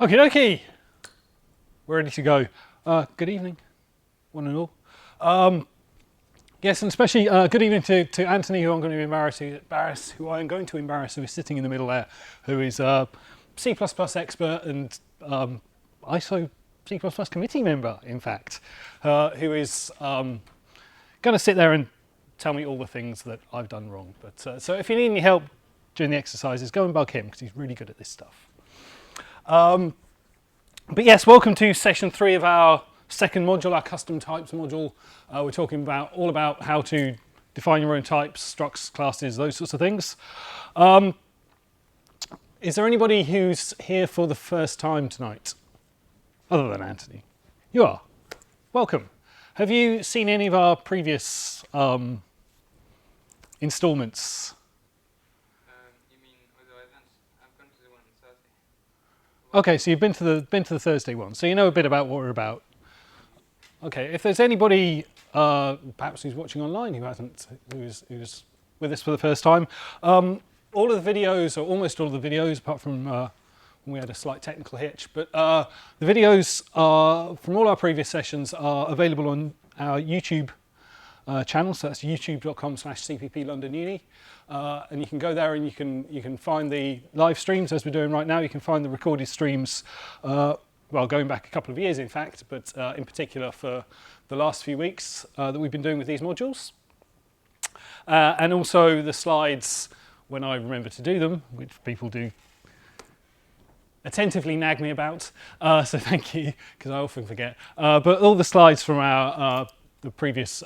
Okie dokie, we're ready to go. Good evening, one and all. Yes, and especially good evening to Anthony, who I'm going to embarrass, who is sitting in the middle there, who is a C++ expert and ISO C++ committee member, in fact, who is going to sit there and tell me all the things that I've done wrong. But so if you need any help during the exercises, go and bug him, because he's really good at this stuff. But yes, welcome to session 3 of our second module, our custom types module. We're talking all about how to define your own types, structs, classes, those sorts of things. Is there anybody who's here for the first time tonight, other than Anthony? You are. Welcome. Have you seen any of our previous installments? You mean other events? I've gone to the one on Thursday. Okay, so you've been to the Thursday one, so you know a bit about what we're about. Okay, if there's anybody perhaps who's watching online who's with us for the first time, all of the videos, or almost all of the videos, apart from when we had a slight technical hitch, but the videos from all our previous sessions are available on our YouTube channel, so that's youtube.com/cpplondonuni, and you can go there and you can find the live streams as we're doing right now. You can find the recorded streams, well, going back a couple of years in fact, but in particular for the last few weeks that we've been doing with these modules, and also the slides when I remember to do them, which people do attentively nag me about, so thank you, because I often forget. But all the slides from the previous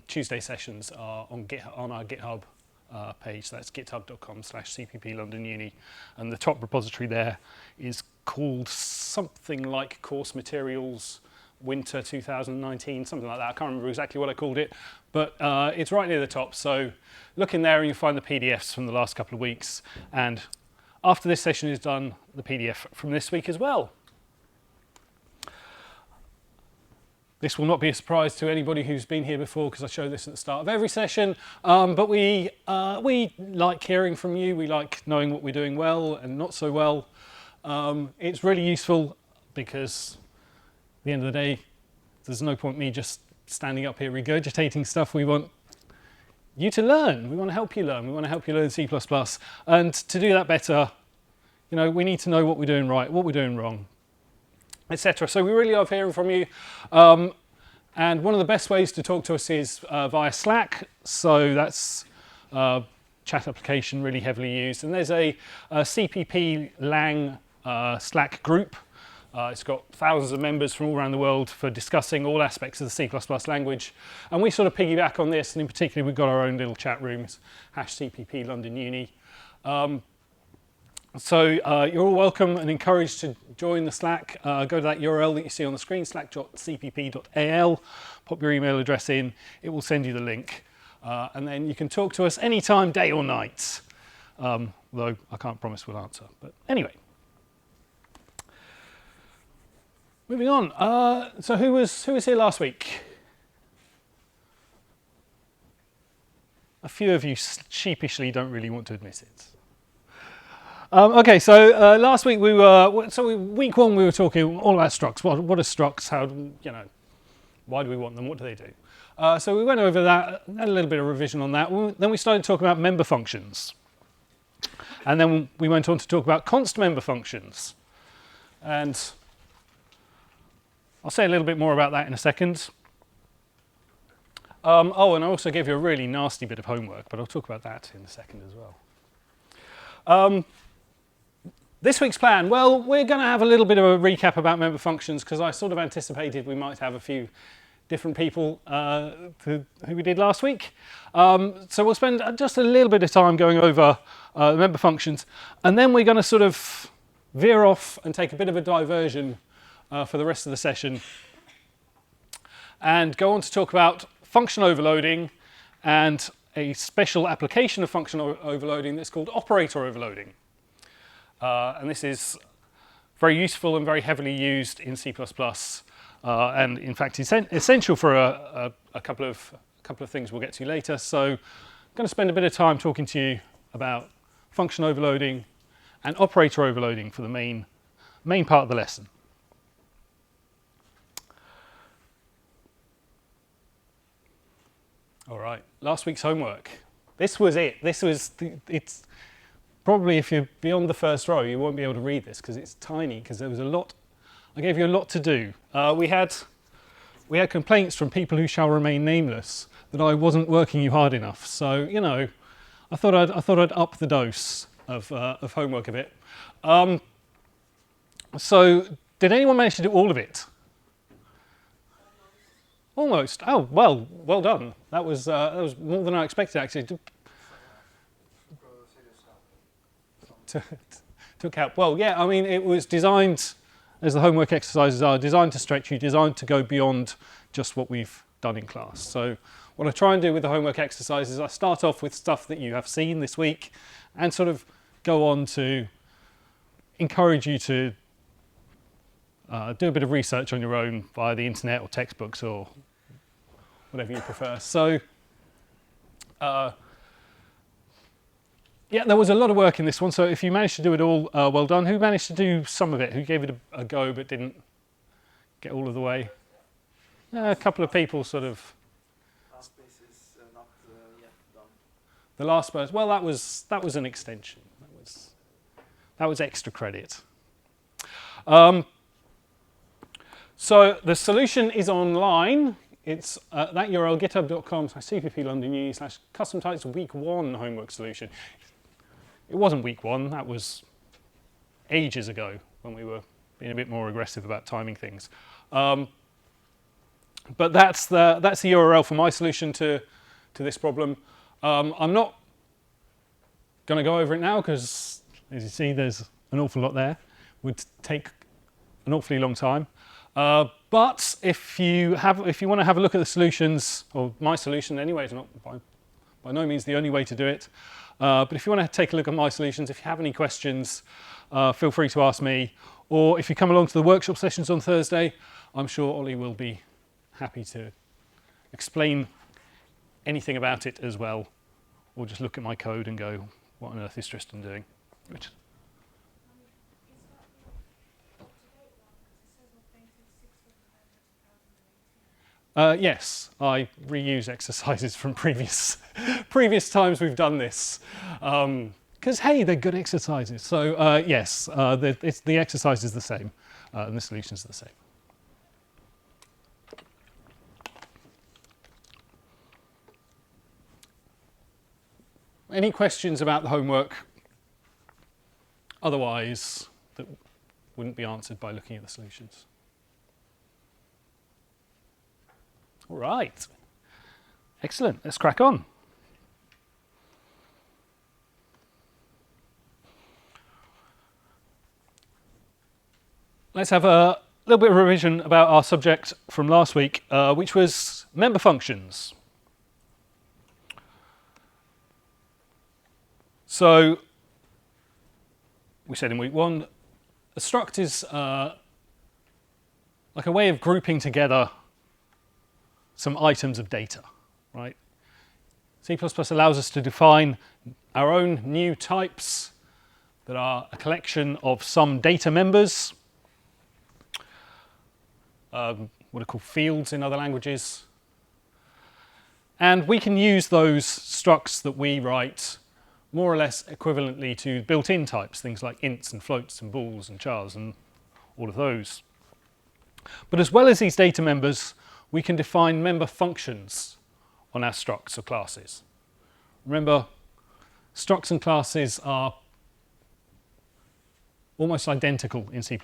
Tuesday sessions are on our GitHub page. So that's github.com/cpplondonuni, and the top repository there is called something like Course Materials Winter 2019, something like that. I can't remember exactly what I called it, but it's right near the top. So look in there and you'll find the PDFs from the last couple of weeks. And after this session is done, the PDF from this week as well. This will not be a surprise to anybody who's been here before, because I show this at the start of every session. But we like hearing from you. We like knowing what we're doing well and not so well. It's really useful because at the end of the day, there's no point me just standing up here regurgitating stuff. We want you to learn. We want to help you learn. We want to help you learn C++. And to do that better, you know, we need to know what we're doing right, what we're doing wrong, etc. So we really love hearing from you. And one of the best ways to talk to us is via Slack. So that's chat application, really heavily used. And there's a CPP Lang Slack group. It's got thousands of members from all around the world for discussing all aspects of the C++ language. And we sort of piggyback on this, and in particular we've got our own little chat rooms, #CPP London Uni. So you're all welcome and encouraged to join the Slack. Go to that URL that you see on the screen, slack.cpp.al, pop your email address in, it will send you the link. And then you can talk to us anytime, day or night. Though I can't promise we'll answer, but anyway. Moving on, so who was here last week? A few of you sheepishly don't really want to admit it. Okay, so last week week 1 we were talking all about structs. What are structs? How, you know, why do we want them? What do they do? So we went over that, had a little bit of revision on that. Then we started talking about member functions, and then we went on to talk about const member functions, and I'll say a little bit more about that in a second. Oh, and I also gave you a really nasty bit of homework, but I'll talk about that in a second as well. This week's plan, well, we're going to have a little bit of a recap about member functions, because I sort of anticipated we might have a few different people who we did last week. So we'll spend just a little bit of time going over member functions, and then we're going to sort of veer off and take a bit of a diversion for the rest of the session and go on to talk about function overloading and a special application of function overloading that's called operator overloading. And this is very useful and very heavily used in C++, and in fact essential for a couple of things we'll get to later. So I'm going to spend a bit of time talking to you about function overloading and operator overloading for the main main part of the lesson. All right, last week's homework. This was it. It's probably, if you're beyond the first row, you won't be able to read this because it's tiny, because there was a lot. I gave you a lot to do. We had complaints from people who shall remain nameless that I wasn't working you hard enough. So, you know, I thought I'd up the dose of homework a bit. So, did anyone manage to do all of it? Almost. Oh, well done. That was more than I expected, actually. Took help. Well, yeah. I mean, it was designed, as the homework exercises are, designed to stretch you, designed to go beyond just what we've done in class. So, what I try and do with the homework exercises, I start off with stuff that you have seen this week, and sort of go on to encourage you to do a bit of research on your own via the internet or textbooks or whatever you prefer. So, yeah, there was a lot of work in this one. So if you managed to do it all, well done. Who managed to do some of it? Who gave it a go but didn't get all of the way? A couple of people sort of. Last piece is not yet done. The last verse. Well, that was an extension. That was extra credit. So the solution is online. It's that URL, github.com/cpplondonu/custom types week 1 homework solution. It wasn't week 1, that was ages ago when we were being a bit more aggressive about timing things. But that's the URL for my solution to this problem. I'm not going to go over it now because, as you see, there's an awful lot there. Would take an awfully long time. But if you want to have a look at the solutions, or my solution anyway, it's not by no means the only way to do it. But if you want to take a look at my solutions, if you have any questions, feel free to ask me. Or if you come along to the workshop sessions on Thursday, I'm sure Ollie will be happy to explain anything about it as well. Or just look at my code and go, what on earth is Tristan doing? Which, yes, I reuse exercises from previous times we've done this. Because, hey, they're good exercises. So, yes, the exercise is the same, and the solution is the same. Any questions about the homework? Otherwise, that wouldn't be answered by looking at the solutions. All right. Excellent. Let's crack on. Let's have a little bit of revision about our subject from last week, which was member functions. So, we said in week 1, a struct is like a way of grouping together some items of data, right? C++ allows us to define our own new types that are a collection of some data members, what are called fields in other languages. And we can use those structs that we write more or less equivalently to built-in types, things like ints and floats and bools and chars and all of those. But as well as these data members, we can define member functions on our structs or classes. Remember, structs and classes are almost identical in C++.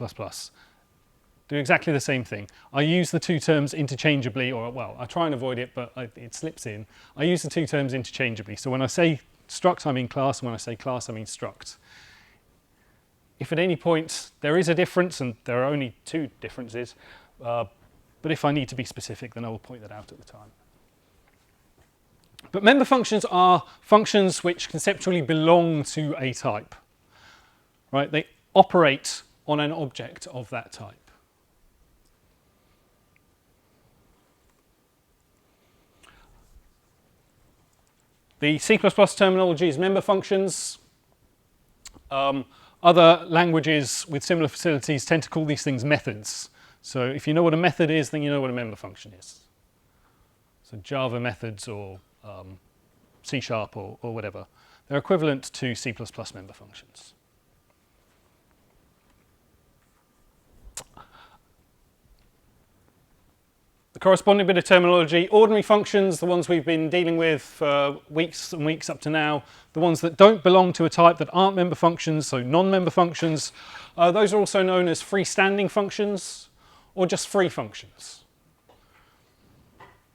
Do exactly the same thing. I use the two terms interchangeably, or well, I try and avoid it, but it slips in. I use the two terms interchangeably. So when I say struct, I mean class, and when I say class, I mean struct. If at any point there is a difference, and there are only two differences, but if I need to be specific, then I will point that out at the time. But member functions are functions which conceptually belong to a type, right? They operate on an object of that type. The C++ terminology is member functions. Other languages with similar facilities tend to call these things methods. So if you know what a method is, then you know what a member function is. So Java methods or C# or whatever. They're equivalent to C++ member functions. The corresponding bit of terminology, ordinary functions, the ones we've been dealing with for weeks and weeks up to now, the ones that don't belong to a type that aren't member functions, so non-member functions, those are also known as freestanding functions or just free functions.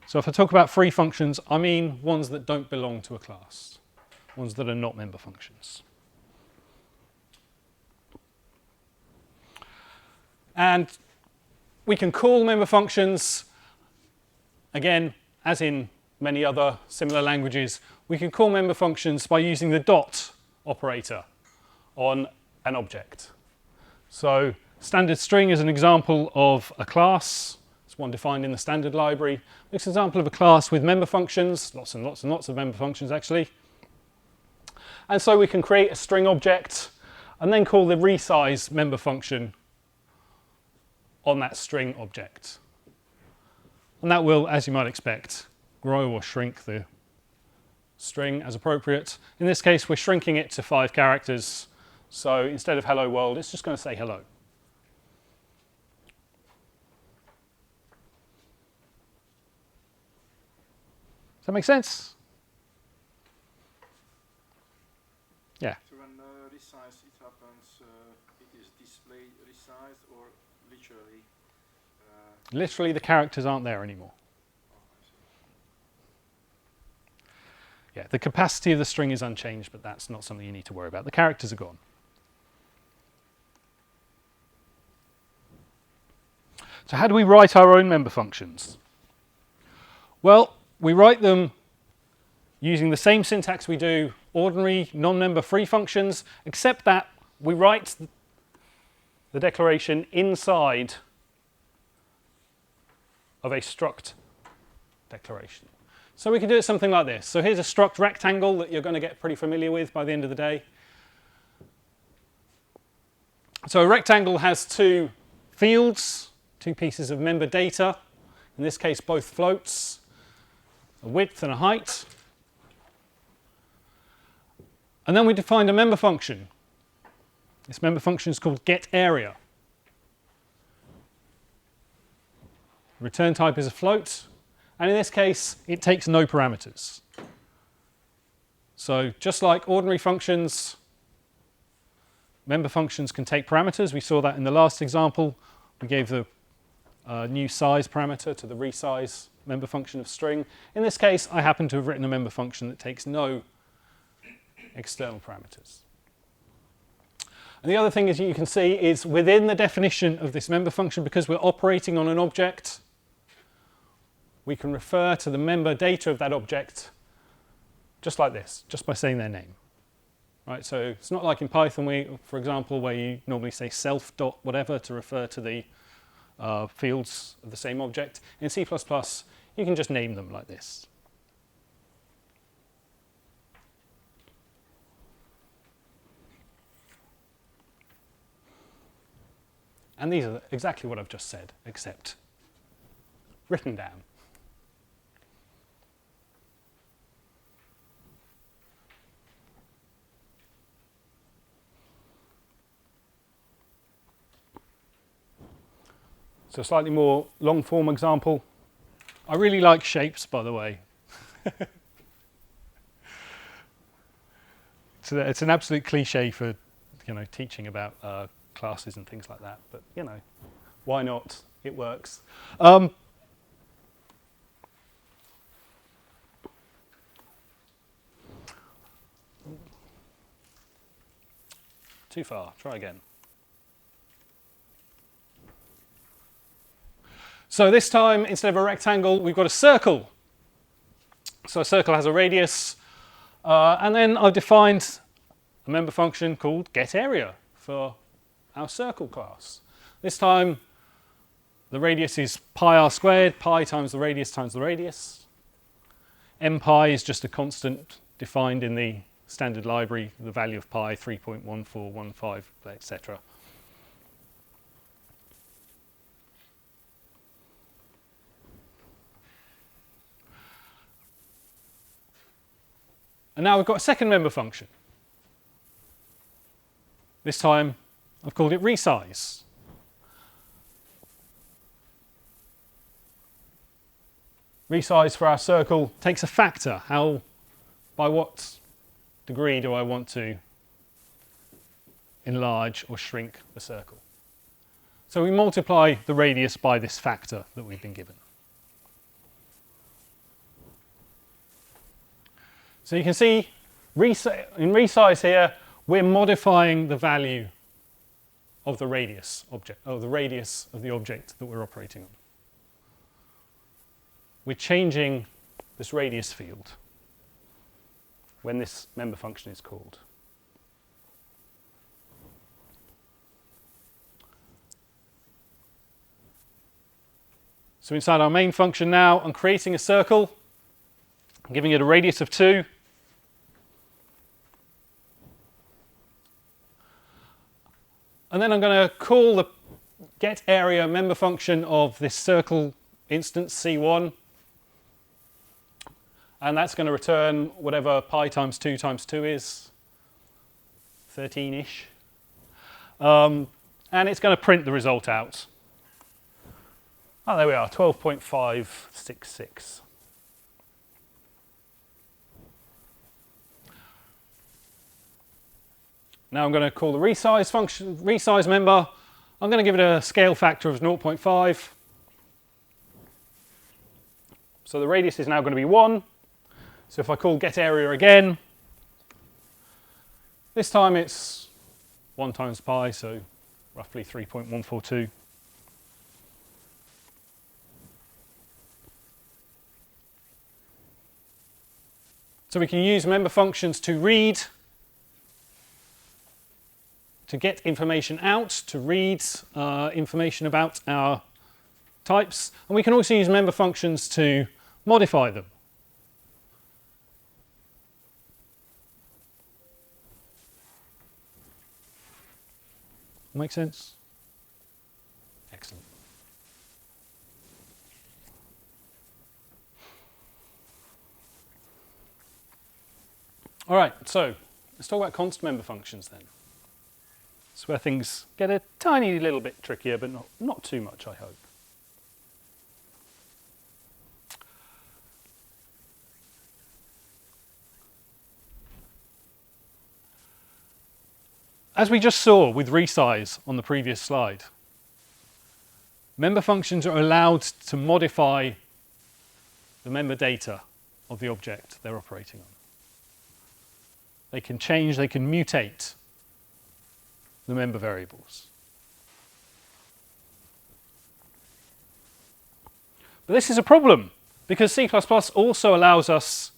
So if I talk about free functions, I mean ones that don't belong to a class, ones that are not member functions. And we can call member functions, again, as in many other similar languages, we can call member functions by using the dot operator on an object. So standard string is an example of a class. It's one defined in the standard library. It's an example of a class with member functions, lots and lots and lots of member functions actually. And so we can create a string object and then call the resize member function on that string object. And that will, as you might expect, grow or shrink the string as appropriate. In this case, we're shrinking it to 5 characters. So instead of hello world, it's just going to say hello. Does that make sense? Yeah. So when resize it happens, it is displayed resized or literally? Literally, the characters aren't there anymore. Yeah, the capacity of the string is unchanged, but that's not something you need to worry about. The characters are gone. So how do we write our own member functions? Well, we write them using the same syntax we do ordinary non-member free functions, except that we write the declaration inside of a struct declaration. So we can do it something like this. So here's a struct rectangle that you're going to get pretty familiar with by the end of the day. So a rectangle has 2 fields, 2 pieces of member data, in this case both floats, a width and a height. And then we define a member function. This member function is called getArea. Return type is a float, and in this case it takes no parameters. So just like ordinary functions, member functions can take parameters. We saw that in the last example. We gave the new size parameter to the resize member function of string. In this case, I happen to have written a member function that takes no external parameters. And the other thing, as you can see, is within the definition of this member function, because we're operating on an object, we can refer to the member data of that object just like this, just by saying their name. Right, so it's not like in Python, for example, where you normally say self dot whatever to refer to the fields of the same object. In C++, you can just name them like this. And these are exactly what I've just said, except written down. So a slightly more long-form example. I really like shapes, by the way. So it's an absolute cliche for, teaching about classes and things like that. But why not? It works. Too far. Try again. So this time, instead of a rectangle, we've got a circle. So a circle has a radius. And then I've defined a member function called getArea for our circle class. This time, the radius is pi r squared, pi times the radius times the radius. mpi is just a constant defined in the standard library, the value of pi 3.1415, etc. And now we've got a second member function. This time I've called it resize. Resize for our circle takes a factor. By what degree do I want to enlarge or shrink the circle? So we multiply the radius by this factor that we've been given. So you can see in resize here, we're modifying the value of the radius object, or the radius of the object that we're operating on. We're changing this radius field when this member function is called. So inside our main function now, I'm creating a circle, I'm giving it a radius of 2. And then I'm going to call the getArea member function of this circle instance, C1. And that's going to return whatever pi times 2 is, 13-ish. And it's going to print the result out. Oh, there we are, 12.566. Now I'm going to call the resize function, resize member. I'm going to give it a scale factor of 0.5. So the radius is now going to be 1. So if I call getArea again, this time it's 1 times pi, so roughly 3.142. So we can use member functions to read, to get information out, to read information about our types, and we can also use member functions to modify them. Make sense? Excellent. All right, so let's talk about const member functions then. It's where things get a tiny little bit trickier, but not too much, I hope. As we just saw with resize on the previous slide, member functions are allowed to modify the member data of the object they're operating on. They can change, they can mutate the member variables. But this is a problem because C++ also allows us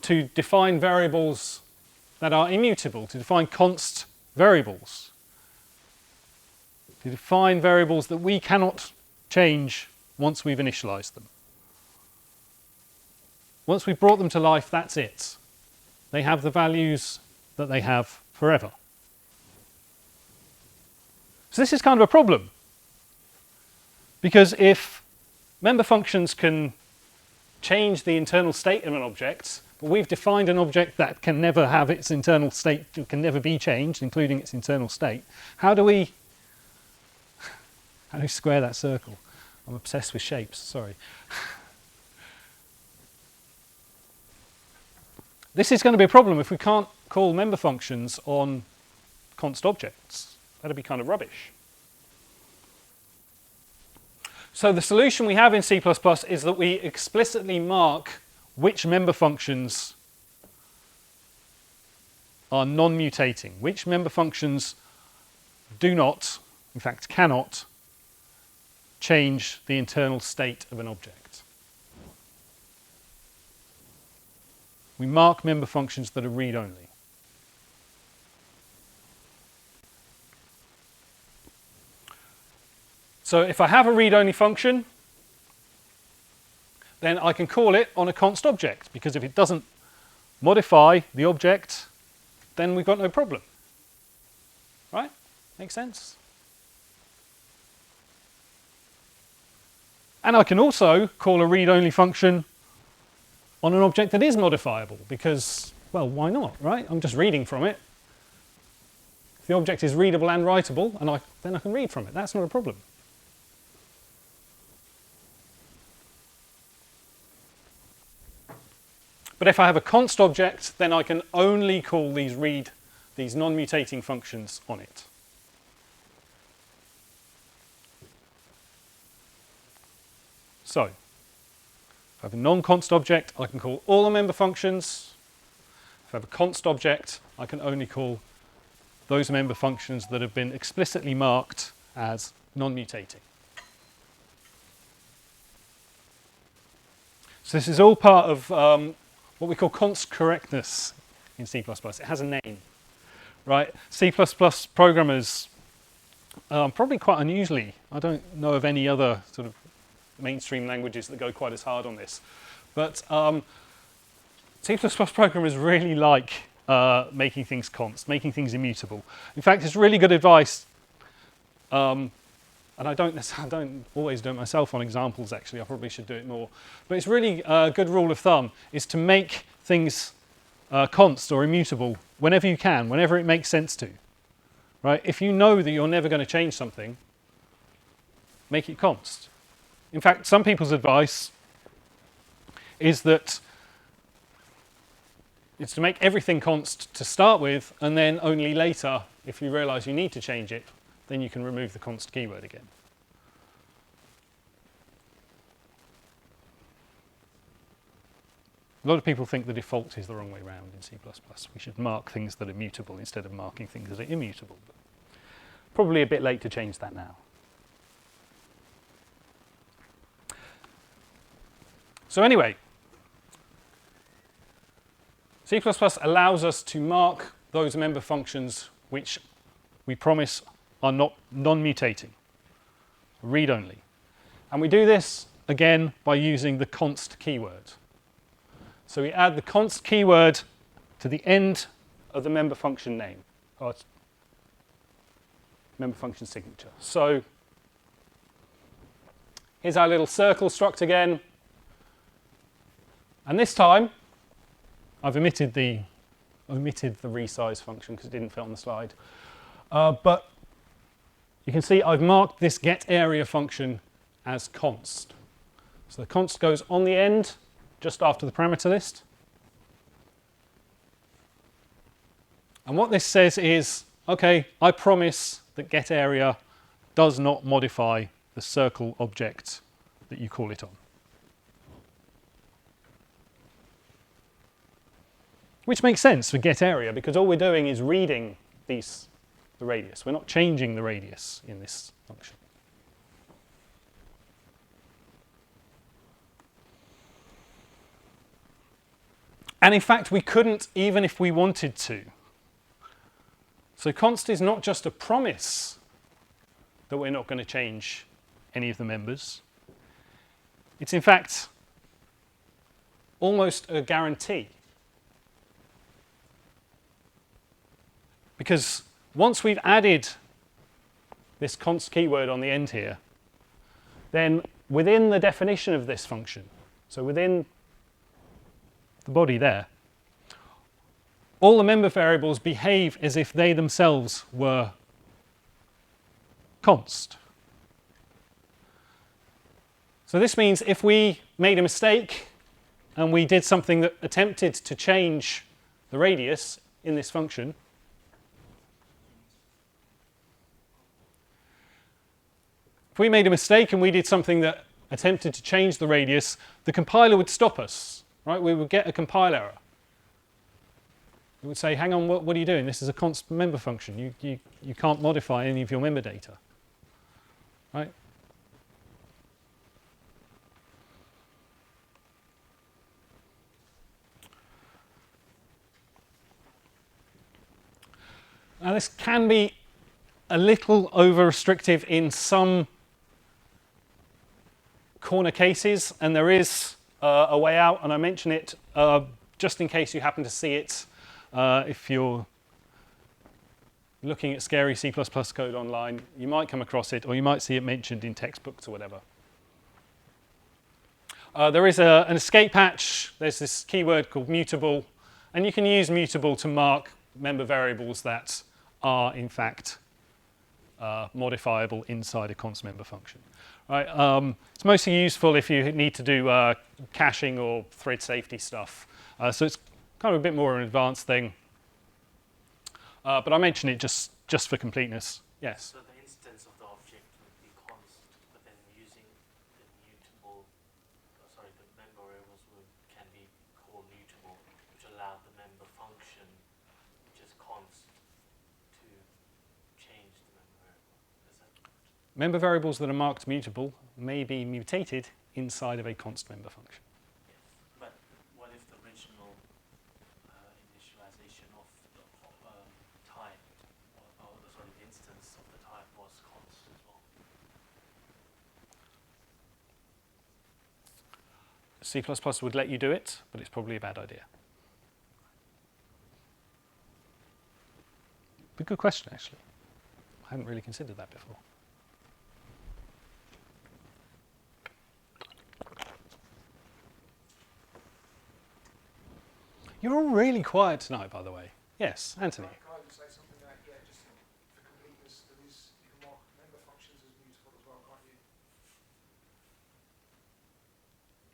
to define variables that are immutable, to define const variables, to define variables that we cannot change once we've initialized them. Once we've brought them to life, that's it. They have the values that they have forever. So this is kind of a problem, because if member functions can change the internal state of an object, but we've defined an object that can never have its internal state, can never be changed, including its internal state, how do we square that circle? I'm obsessed with shapes, sorry. This is going to be a problem if we can't call member functions on const objects. That'd be kind of rubbish. So the solution we have in C++ is that we explicitly mark which member functions are non-mutating, which member functions do not, in fact cannot, change the internal state of an object. We mark member functions that are read-only. So if I have a read-only function, then I can call it on a const object, because if it doesn't modify the object, then we've got no problem. Right? Makes sense? And I can also call a read-only function on an object that is modifiable because, well, why not, right? I'm just reading from it. If the object is readable and writable, and then I can read from it. That's not a problem. But if I have a const object, then I can only call these non-mutating functions on it. So, if I have a non-const object, I can call all the member functions. If I have a const object, I can only call those member functions that have been explicitly marked as non-mutating. So this is all part of what we call const correctness in C++. It has a name, right? C++ programmers, probably quite unusually, I don't know of any other sort of mainstream languages that go quite as hard on this, but C++ programmers really like making things const, making things immutable. In fact, it's really good advice, and I don't always do it myself on examples actually, I probably should do it more, but it's really a good rule of thumb is to make things const or immutable whenever you can, whenever it makes sense to. Right? If you know that you're never going to change something, make it const. In fact, some people's advice is that it's to make everything const to start with, and then only later, if you realize you need to change it, then you can remove the const keyword again. A lot of people think the default is the wrong way around in C++. We should mark things that are mutable instead of marking things that are immutable. But probably a bit late to change that now. So anyway, C++ allows us to mark those member functions which we promise are not non-mutating, read-only. And we do this, again, by using the const keyword. So we add the const keyword to the end of the member function name, or member function signature. So here's our little circle struct again. And this time, I've omitted the resize function because it didn't fit on the slide. But you can see I've marked this getArea function as const. So the const goes on the end, just after the parameter list. And what this says is, okay, I promise that getArea does not modify the circle object that you call it on. Which makes sense for getArea because all we're doing is reading the radius. We're not changing the radius in this function. And in fact, we couldn't even if we wanted to. So const is not just a promise that we're not going to change any of the members. It's in fact almost a guarantee. Because once we've added this const keyword on the end here, then within the definition of this function, so within the body there, all the member variables behave as if they themselves were const. So this means if we made a mistake and we did something that attempted to change the radius in this function, if we made a mistake and we did something that attempted to change the radius, the compiler would stop us, right? We would get a compile error. It would say, hang on, what are you doing? This is a const member function. You can't modify any of your member data, right? Now this can be a little over-restrictive in some corner cases, and there is a way out, and I mention it just in case you happen to see it if you're looking at scary C++ code online, you might come across it, or you might see it mentioned in textbooks or whatever. There is an escape hatch. There's this keyword called mutable, and you can use mutable to mark member variables that are, in fact, modifiable inside a const member function. Right? It's mostly useful if you need to do caching or thread safety stuff. So it's kind of a bit more of an advanced thing. But I mention it just for completeness. Yes? So the instance of the object would be const, but then using the mutable, the member variables can be called mutable, which allow the member function, which is const, to change the member variable. Is that correct? Member variables that are marked mutable may be mutated inside of a const member function. Yes. But what if the original initialization of the type, the instance of the type was const as well? C++ would let you do it, but it's probably a bad idea. But good question, actually. I hadn't really considered that before. You're all really quiet tonight, by the way. Yes, Anthony. Can I say something there? Yeah, just for completeness, you can mark member functions as mutable as well, can't you?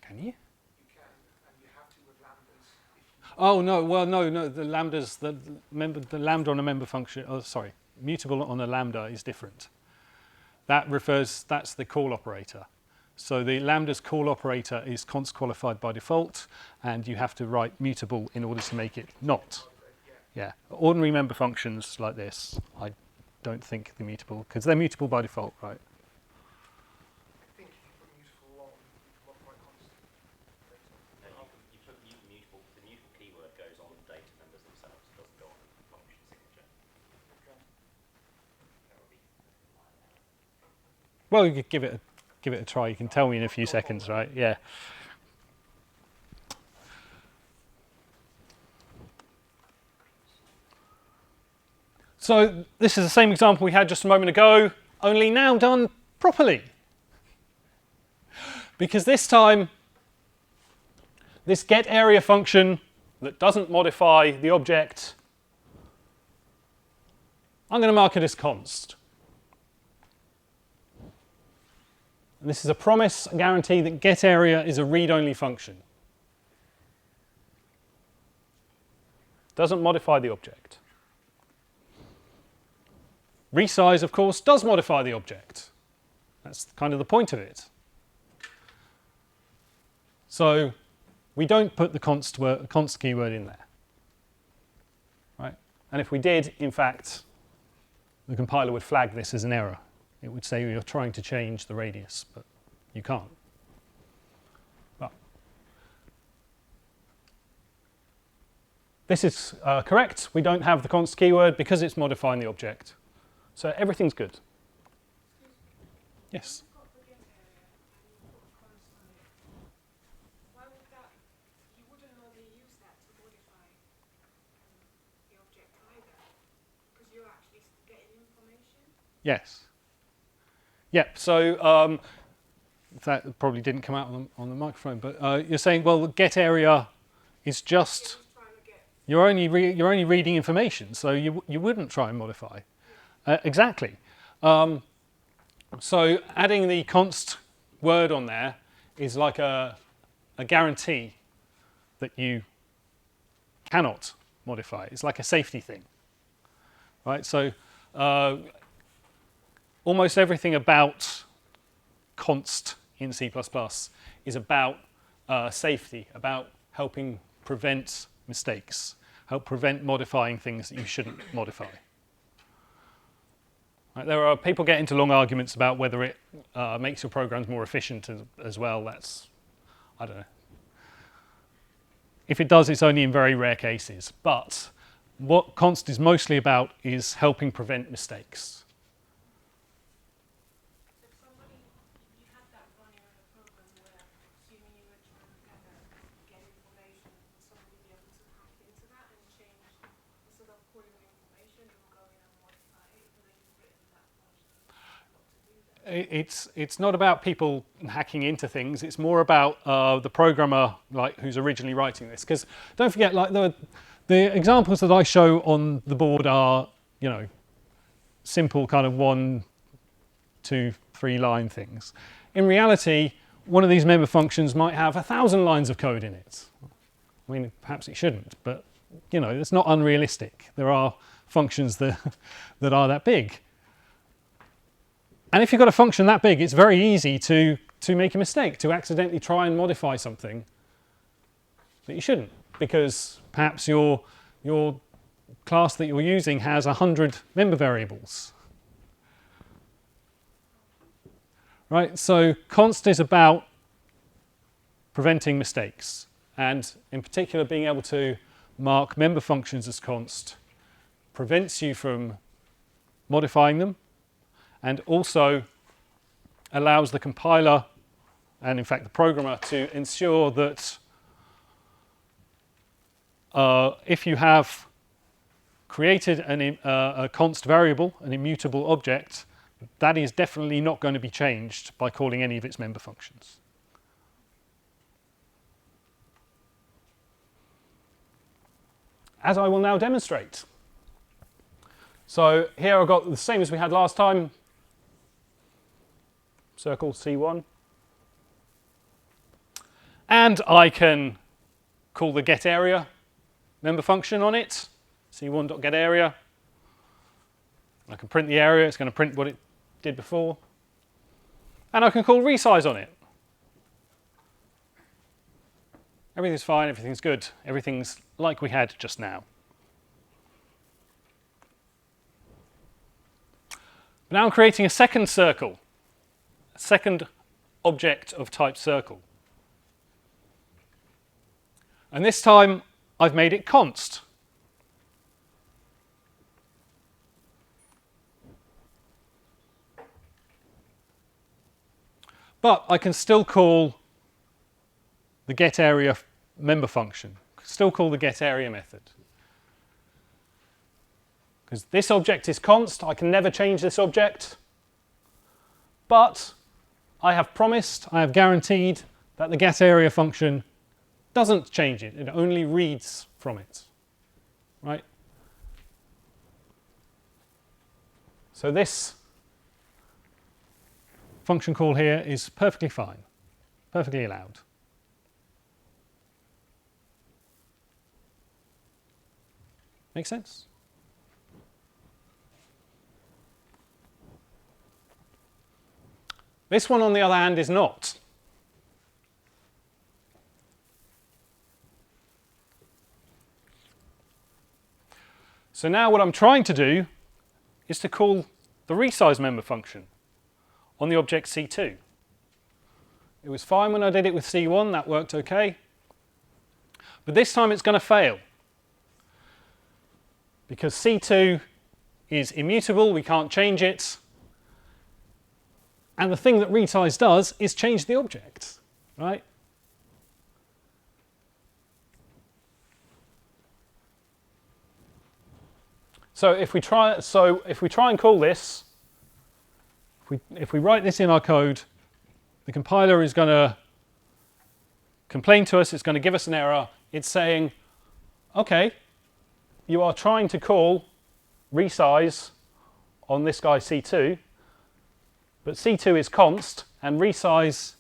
Can you? You can, and you have to with lambdas. If you Oh no, well no. The lambdas, the lambda on a member function. Oh, sorry, mutable on a lambda is different. That's the call operator. So the lambda's call operator is const qualified by default, and you have to write mutable in order to make it not. Yeah, ordinary member functions like this, I don't think they're mutable because they're mutable by default, right? I think if you put mutable on, you can modify constant data. No, you put mutable. The mutable keyword goes on data members themselves. It doesn't go on function signature. Okay. That would be Well, you could give it a try. You can tell me in a few seconds, right? Yeah. So this is the same example we had just a moment ago, only now done properly. Because this time, this getArea function that doesn't modify the object, I'm going to mark it as const. And this is a promise, a guarantee that getArea is a read-only function. Doesn't modify the object. Resize, of course, does modify the object. That's kind of the point of it. So we don't put the const keyword in there. Right? And if we did, in fact, the compiler would flag this as an error. It would say you're trying to change the radius, but you can't. Well, this is correct. We don't have the const keyword because it's modifying the object. So everything's good. Yes? You've got the get area and you put a const on it. Why would that, you wouldn't normally use that to modify the object either, because you're actually getting information. Yes. Yep. So that probably didn't come out on the microphone, but you're saying, well, get area is just You're trying to get, you're only reading information, so you wouldn't try and modify. Exactly. So adding the const word on there is like a guarantee that you cannot modify. It's like a safety thing, right? So almost everything about const in C++ is about safety, about helping prevent mistakes, help prevent modifying things that you shouldn't modify. Right, there are people get into long arguments about whether it makes your programs more efficient as well. That's, I don't know. If it does, it's only in very rare cases. But what const is mostly about is helping prevent mistakes. if somebody, you had that running on a program where, assuming you were trying to get information from somebody the other it's not about people hacking into things. It's more about the programmer, like who's originally writing this. Because don't forget, like the examples that I show on the board are, you know, simple kind of 1, 2, 3 line things. In reality, one of these member functions might have 1,000 lines of code in it. I mean, perhaps it shouldn't, but you know, it's not unrealistic. There are functions that that are that big. And if you've got a function that big, it's very easy to make a mistake, to accidentally try and modify something that you shouldn't, because perhaps your class that you're using has 100 member variables. Right, so const is about preventing mistakes, and in particular being able to mark member functions as const prevents you from modifying them, and also allows the compiler and in fact the programmer to ensure that if you have created a const variable, an immutable object, that is definitely not going to be changed by calling any of its member functions. As I will now demonstrate. So here I've got the same as we had last time. Circle C1. And I can call the getArea member function on it, c1.getArea. I can print the area, it's going to print what it did before. And I can call resize on it. Everything's fine, everything's good, everything's like we had just now. But now I'm creating a second circle, a second object of type circle. And this time I've made it const. But I can still call the getArea member function, still call the getArea method. Because this object is const, I can never change this object. But I have promised, I have guaranteed that the getArea function doesn't change it, it only reads from it. Right? So this function call here is perfectly fine, perfectly allowed. Make sense? This one, on the other hand, is not. So now what I'm trying to do is to call the resize member function on the object C2. It was fine when I did it with C1, that worked okay. But this time it's going to fail. Because C2 is immutable, we can't change it. And the thing that resize does is change the object, right? So if we try and call this, if we write this in our code, the compiler is going to complain to us, it's going to give us an error. It's saying, okay, you are trying to call resize on this guy C2, but C2 is const, and resize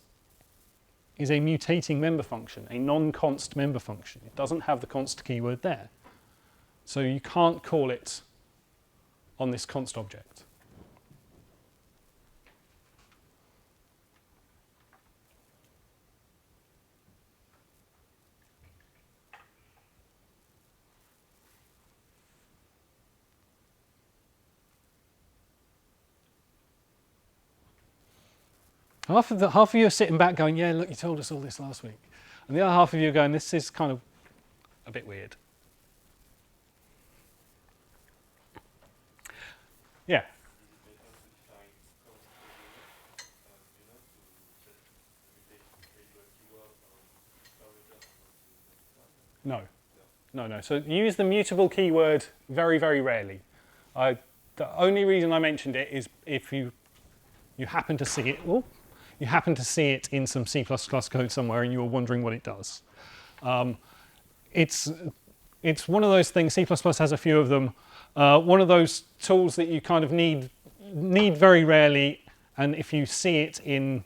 is a mutating member function, a non-const member function. It doesn't have the const keyword there. So you can't call it on this const object. Half of you are sitting back going, yeah, look, you told us all this last week. And the other half of you are going, this is kind of a bit weird. Yeah. No. No. So you use the mutable keyword very, very rarely. The only reason I mentioned it is if you you happen to see it. Oh, you happen to see it in some C++ code somewhere, and you are wondering what it does. It's one of those things. C++ has a few of them. One of those tools that you kind of need very rarely, and if you see it in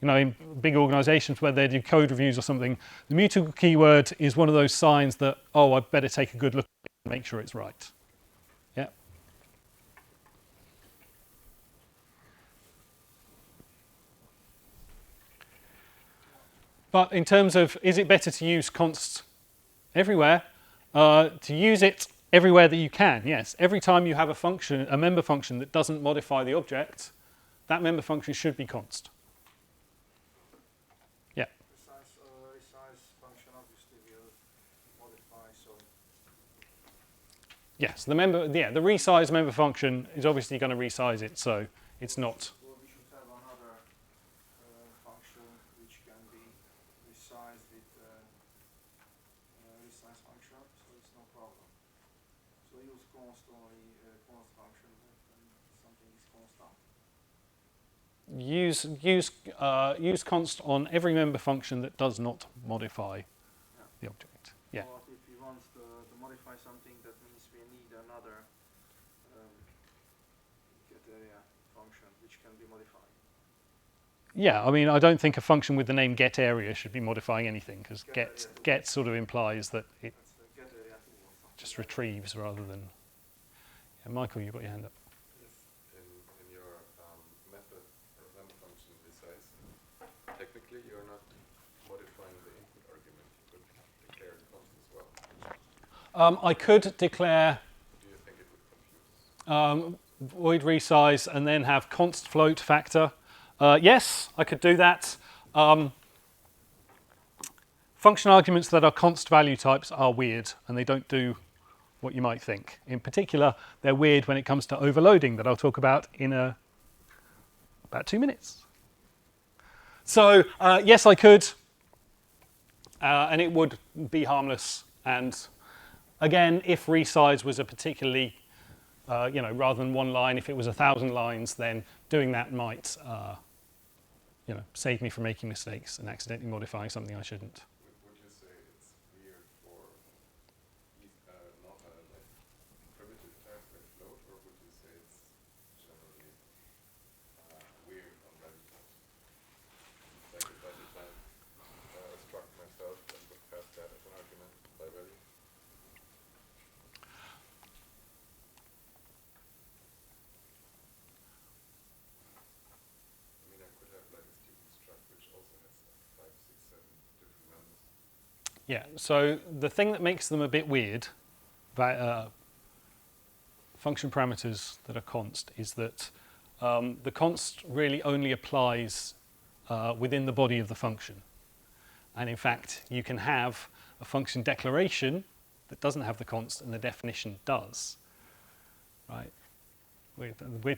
in big organizations where they do code reviews or something, the mutable keyword is one of those signs that, oh, I'd better take a good look at it and make sure it's right. Yeah. But in terms of, is it better to use const everywhere? To use it everywhere that you can, yes. Every time you have a member function that doesn't modify the object, that member function should be const. Yeah. Resize function obviously will modify, so Yes, the resize member function is obviously going to resize it, so it's not. or we should have another function which can be resized with resize function, so it's no problem. So use const only const function when something is constant. Use const on every member function that does not modify the object. Yeah. But if we want to modify something, that means we need another get area function which can be modified. Yeah, I mean, I don't think a function with the name getArea should be modifying anything, because get sort of implies that it That's the get area tool or something. just retrieves rather than. Yeah, Michael, you've got your hand up. Yes, in your method or member function resize, technically you're not modifying the input argument. You could declare const as well. I could declare Do you think it would confuse? void resize and then have const float factor. Yes, I could do that. Function arguments that are const value types are weird, and they don't do what you might think. In particular, they're weird when it comes to overloading, that I'll talk about in about 2 minutes. So yes, I could, and it would be harmless. And again, if resize was a particularly, rather than one line, if it was 1,000 lines, then doing that might, save me from making mistakes and accidentally modifying something I shouldn't. Would you say it's weird for not like primitive types like float, or would you say it's generally weird on value types? Like if I define a struct myself and would pass that as an argument by value? I mean, I could have like a stupid struct which also has like 5, 6, 7 different members. Yeah, so the thing that makes them a bit weird, function parameters that are const, is that the const really only applies within the body of the function. And in fact, you can have a function declaration that doesn't have the const and the definition does. Right?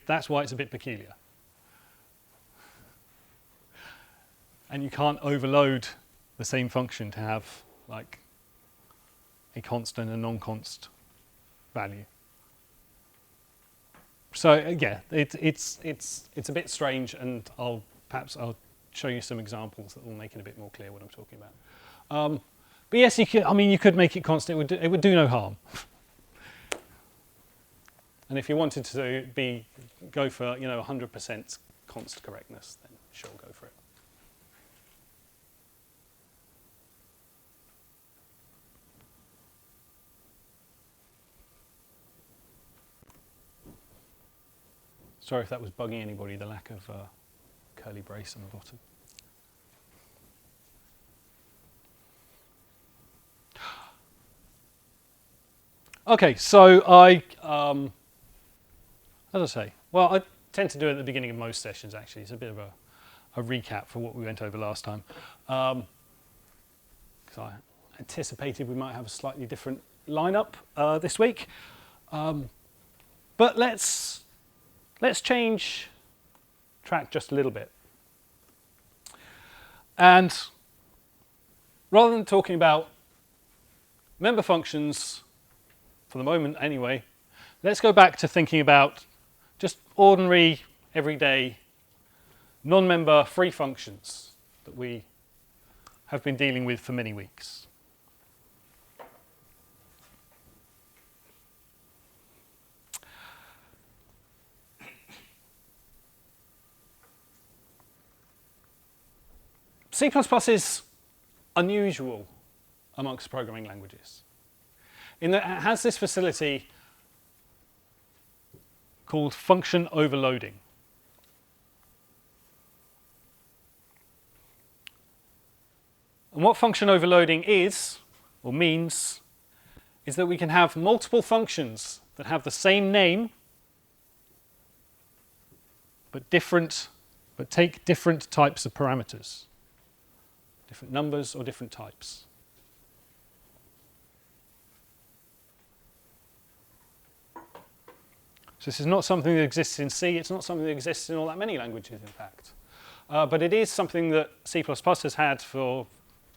That's why it's a bit peculiar. And you can't overload the same function to have like a const and a non-const value. So yeah, it's a bit strange, and I'll show you some examples that will make it a bit more clear what I'm talking about. But yes, you could make it const. It would do no harm. And if you wanted to go for 100% const correctness, then sure, go for it. Sorry if that was bugging anybody, the lack of curly brace on the bottom. Okay, so as I say, well, I tend to do it at the beginning of most sessions, actually. It's a bit of a recap for what we went over last time. Because I anticipated we might have a slightly different lineup this week. But let's change track just a little bit. And rather than talking about member functions, for the moment anyway, let's go back to thinking about just ordinary, everyday non-member free functions that we have been dealing with for many weeks. C++ is unusual amongst programming languages in that it has this facility called function overloading. And what function overloading is, or means, is that we can have multiple functions that have the same name but take different types of parameters. Different numbers or different types. So this is not something that exists in C, it's not something that exists in all that many languages, in fact. But it is something that C++ has had for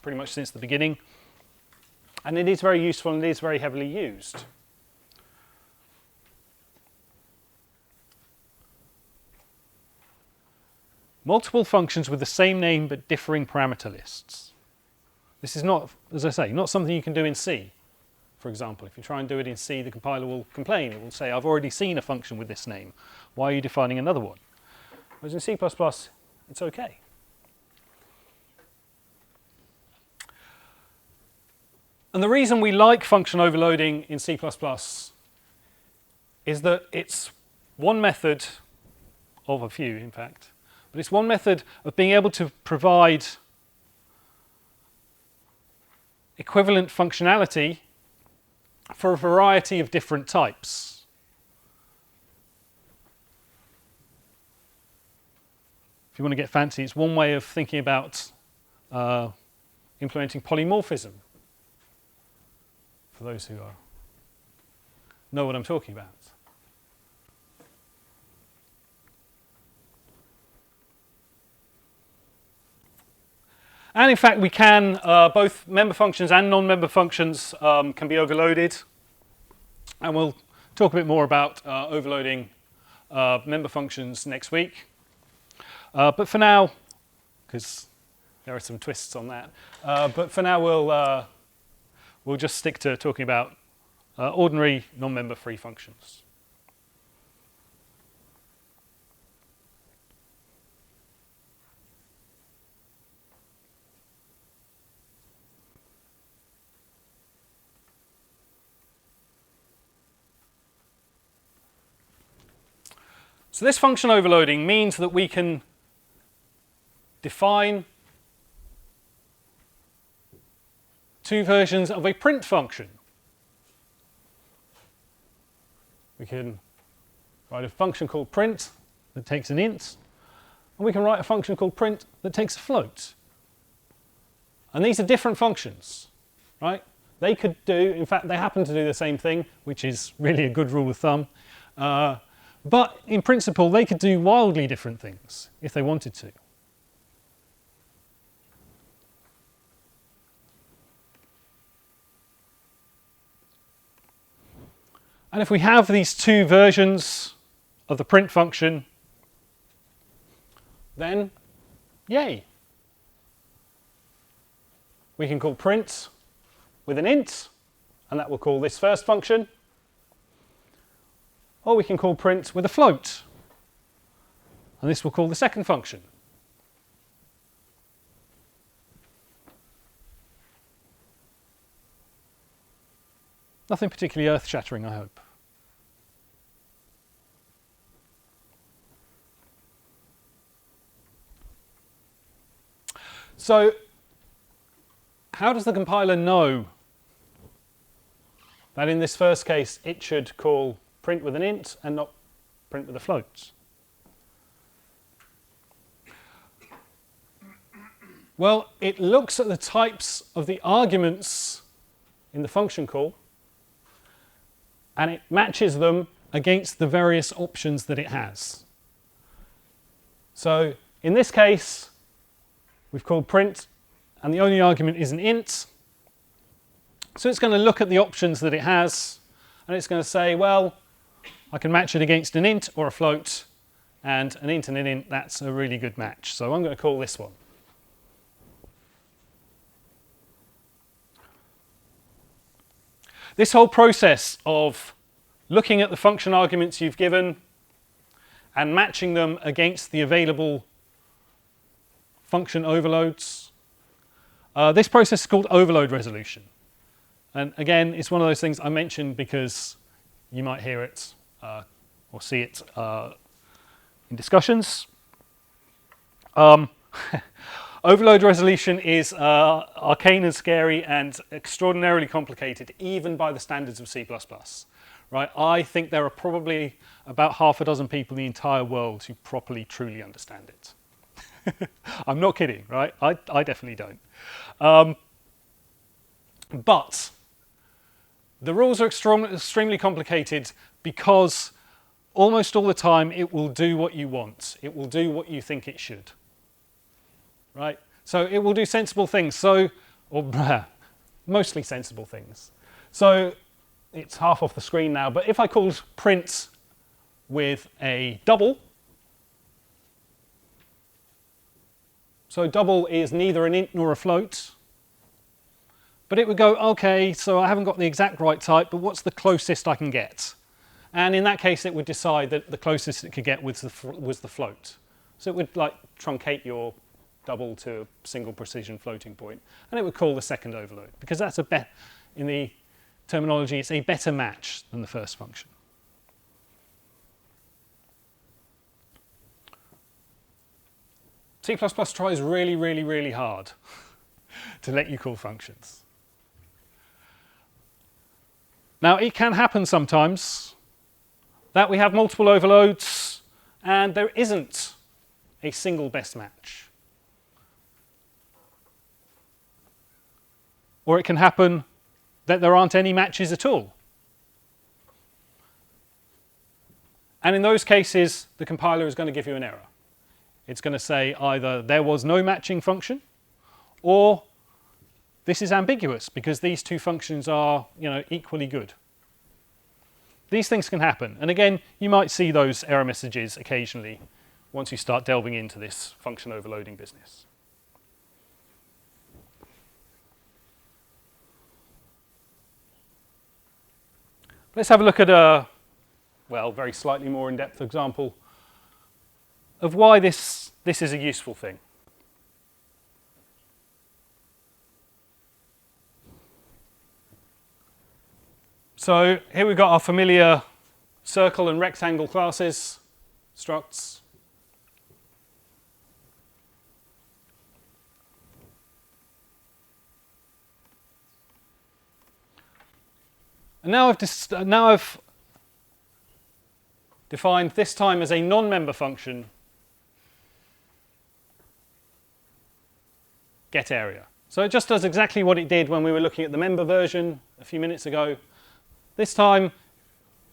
pretty much since the beginning. And it is very useful and it is very heavily used. Multiple functions with the same name but differing parameter lists. This is not, as I say, not something you can do in C, for example. If you try and do it in C, the compiler will complain. It will say, I've already seen a function with this name. Why are you defining another one? Whereas in C++, it's okay. And the reason we like function overloading in C++ is that it's one method of a few, in fact, but it's one method of being able to provide equivalent functionality for a variety of different types. If you want to get fancy, it's one way of thinking about implementing polymorphism, for those who know what I'm talking about. And in fact, we can, both member functions and non-member functions can be overloaded. And we'll talk a bit more about overloading member functions next week. But for now, because there are some twists on that, but for now we'll just stick to talking about ordinary non-member free functions. So this function overloading means that we can define two versions of a print function. We can write a function called print that takes an int, and we can write a function called print that takes a float. And these are different functions, right? They could do, in fact, they happen to do the same thing, which is really a good rule of thumb. But in principle, they could do wildly different things if they wanted to. And if we have these two versions of the print function, then yay. We can call print with an int, and that will call this first function. Or we can call print with a float, and this will call the second function. Nothing particularly earth-shattering, I hope. So, how does the compiler know that in this first case it should call print with an int and not print with a float? Well, it looks at the types of the arguments in the function call and it matches them against the various options that it has. So in this case, we've called print and the only argument is an int. So it's going to look at the options that it has and it's going to say, well, I can match it against an int or a float, and an int and an int, that's a really good match. So I'm going to call this one. This whole process of looking at the function arguments you've given and matching them against the available function overloads, this process is called overload resolution. And again, it's one of those things I mentioned because you might hear it or see it in discussions. Overload resolution is arcane and scary and extraordinarily complicated, even by the standards of C++. Right? I think there are probably about half a dozen people in the entire world who properly, truly understand it. I'm not kidding, right? I definitely don't. But the rules are extremely complicated because almost all the time it will do what you want. It will do what you think it should. Right? So it will do sensible things. So, or mostly sensible things. So it's half off the screen now, but if I called print with a double, so double is neither an int nor a float, but it would go, okay, so I haven't got the exact right type, but what's the closest I can get? And in that case, it would decide that the closest it could get was the float. So it would like truncate your double to a single precision floating point, and it would call the second overload, because that's in the terminology, it's a better match than the first function. C++ tries really, really, really hard to let you call functions. Now, it can happen sometimes that we have multiple overloads and there isn't a single best match. Or it can happen that there aren't any matches at all. And in those cases, the compiler is going to give you an error. It's going to say either there was no matching function, or this is ambiguous because these two functions are, equally good. These things can happen. And again, you might see those error messages occasionally once you start delving into this function overloading business. Let's have a look at a, very slightly more in-depth example of why this is a useful thing. So here we've got our familiar circle and rectangle classes, structs. And now I've defined this time as a non-member function getArea. So it just does exactly what it did when we were looking at the member version a few minutes ago. This time,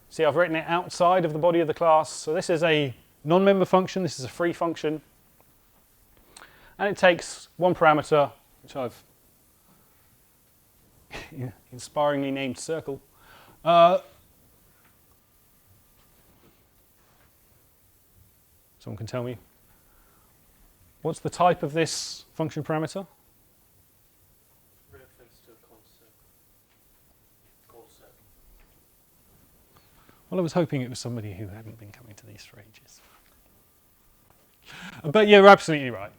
see, I've written it outside of the body of the class. So this is a non-member function. This is a free function. And it takes one parameter, which I've inspiringly named circle. Someone can tell me, what's the type of this function parameter? Reference to a call circle. Well, I was hoping it was somebody who hadn't been coming to these for ages. But you're absolutely right.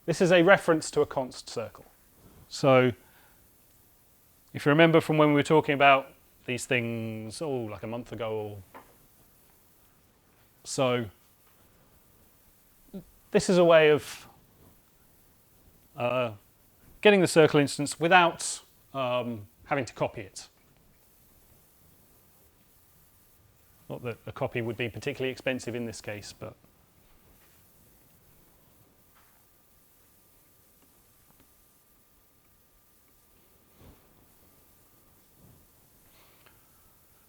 This is a reference to a const circle. So if you remember from when we were talking about these things, like a month ago or so, this is a way of getting the circle instance without having to copy it. Not that a copy would be particularly expensive in this case, but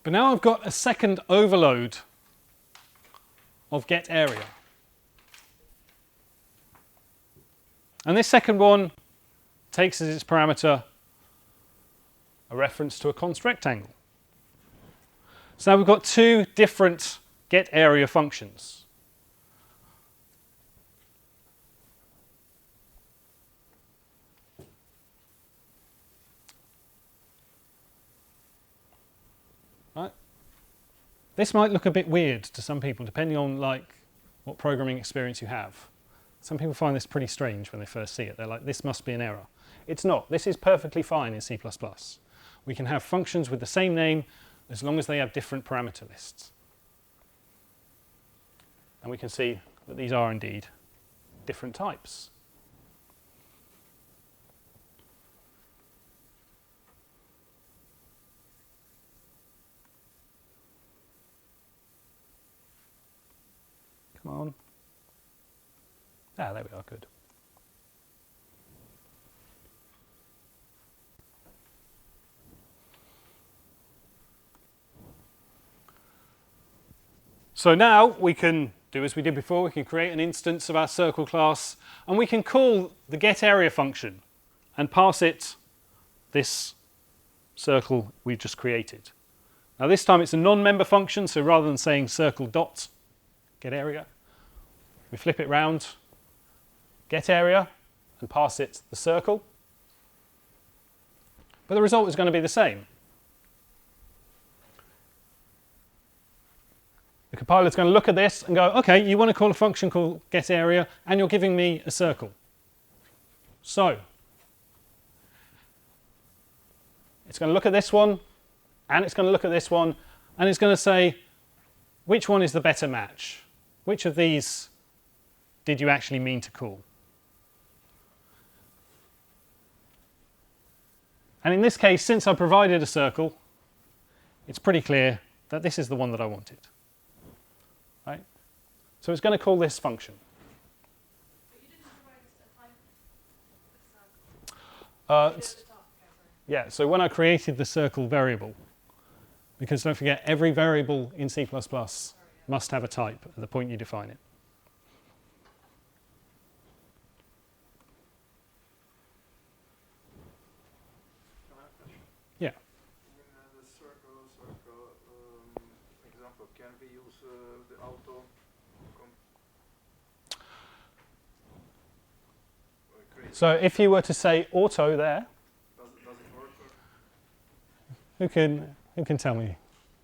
now I've got a second overload of getArea. And this second one takes as its parameter a reference to a const rectangle. So now we've got two different getArea functions. right? This might look a bit weird to some people, depending on like what programming experience you have. Some people find this pretty strange when they first see it. They're like, this must be an error. It's not. This is perfectly fine in C++. We can have functions with the same name as long as they have different parameter lists. And we can see that these are indeed different types. Come on. Ah, there we are, good. So now we can do as we did before. We can create an instance of our circle class, and we can call the getArea function and pass it this circle we've just created. Now this time it's a non-member function, so rather than saying circle dot getArea, we flip it round, getArea, and pass it the circle. But the result is going to be the same. The compiler is going to look at this and go, okay, you want to call a function called getArea, and you're giving me a circle. So it's going to look at this one, and it's going to look at this one, and it's going to say, which one is the better match? Which of these did you actually mean to call? And in this case, since I provided a circle, it's pretty clear that this is the one that I wanted. Right? So it's going to call this function. But you didn't provide us a type of circle. Yeah, so when I created the circle variable, because don't forget, every variable in C++ must have a type at the point you define it. Can I have a question? Yeah. In the circle example, can we use the auto create? So if you were to say auto there, Does it work? who can tell me?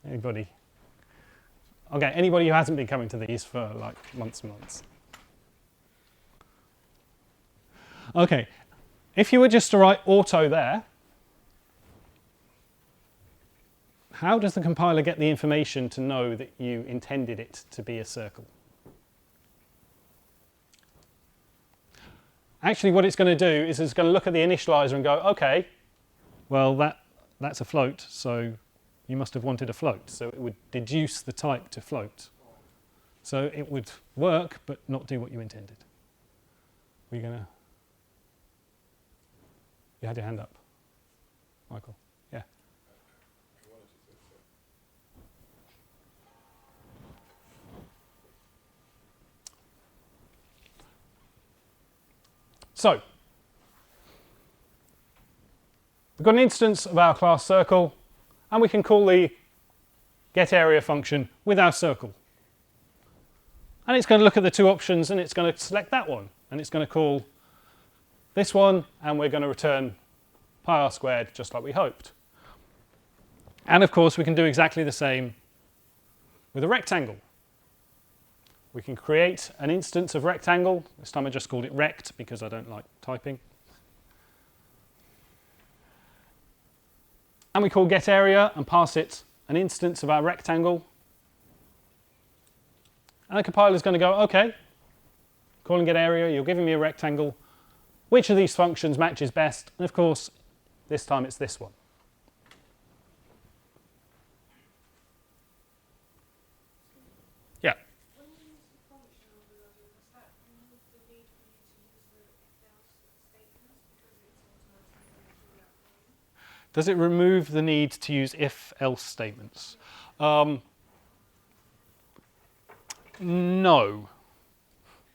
Anybody? Okay, anybody who hasn't been coming to these for like months and months. Okay, if you were just to write auto there, how does the compiler get the information to know that you intended it to be a circle? Actually, what it's going to do is it's going to look at the initializer and go, okay, well, that's a float, so you must have wanted a float. So it would deduce the type to float. So it would work, but not do what you intended. Were you going to? You had your hand up, Michael. Yeah. I wanted to say so. So we've got an instance of our class circle, and we can call the getArea function with our circle. And it's going to look at the two options, and it's going to select that one, and it's going to call this one, and we're going to return pi r squared, just like we hoped. And of course, we can do exactly the same with a rectangle. We can create an instance of rectangle. This time I just called it rect because I don't like typing. And we call getArea and pass it an instance of our rectangle. And the compiler is going to go, okay, calling getArea, you're giving me a rectangle. Which of these functions matches best? And of course, this time it's this one. Yeah. When you use the function overloading, does that remove the need for you to use the if-else statements because it's automatically going to do that for you? Does it remove the need to use if-else statements? No.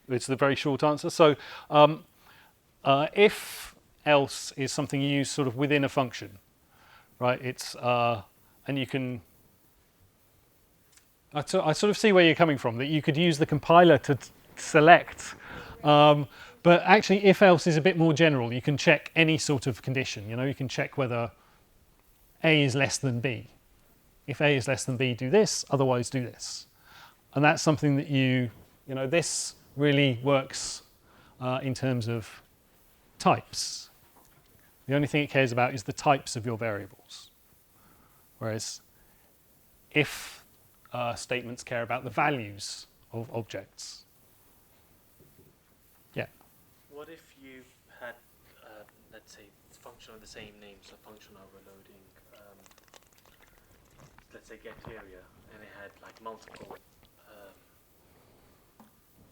It's the very short answer. So if-else is something you use sort of within a function, right? It's and you can. I sort of see where you're coming from. That you could use the compiler to select, but actually if-else is a bit more general. You can check any sort of condition. You know, you can check whether A is less than B if A is less than B, do this, otherwise do this. And that's something that this really works in terms of types. The only thing it cares about is the types of your variables. Whereas if statements care about the values of objects. Yeah. What if you had, let's say, function with the same name, so function overloading, let's say get area, and it had like multiple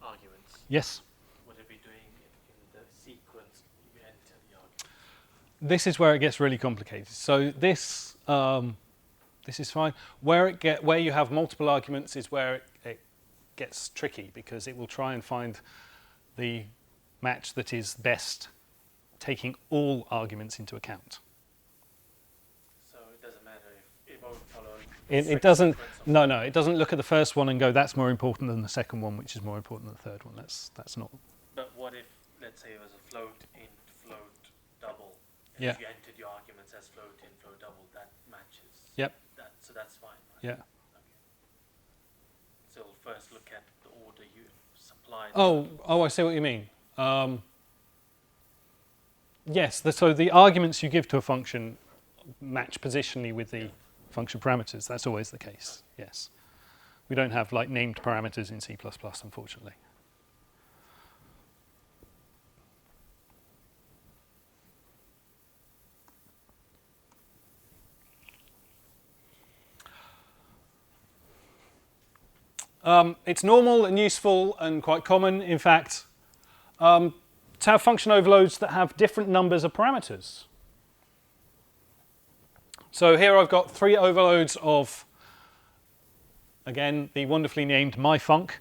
arguments? Yes. Would it be doing it in the sequence you enter the argument? This is where it gets really complicated. So this is fine. Where you have multiple arguments is where it gets tricky, because it will try and find the match that is best, taking all arguments into account. So it doesn't matter if it won't follow. It doesn't. No, it doesn't look at the first one and go, that's more important than the second one, which is more important than the third one. That's not. But what if, let's say, it was a float int, float double, and Yeah. if you entered your arguments as float int, float double, that matches. Yep. So that's fine. Right? Yeah. Okay. So we'll first look at the order you supplied. Oh, I see what you mean. Yes. So the arguments you give to a function match positionally with the function parameters. That's always the case. Yes. We don't have like named parameters in C++, unfortunately. It's normal and useful and quite common, in fact, to have function overloads that have different numbers of parameters. So here I've got 3 overloads of, again, the wonderfully named myfunc.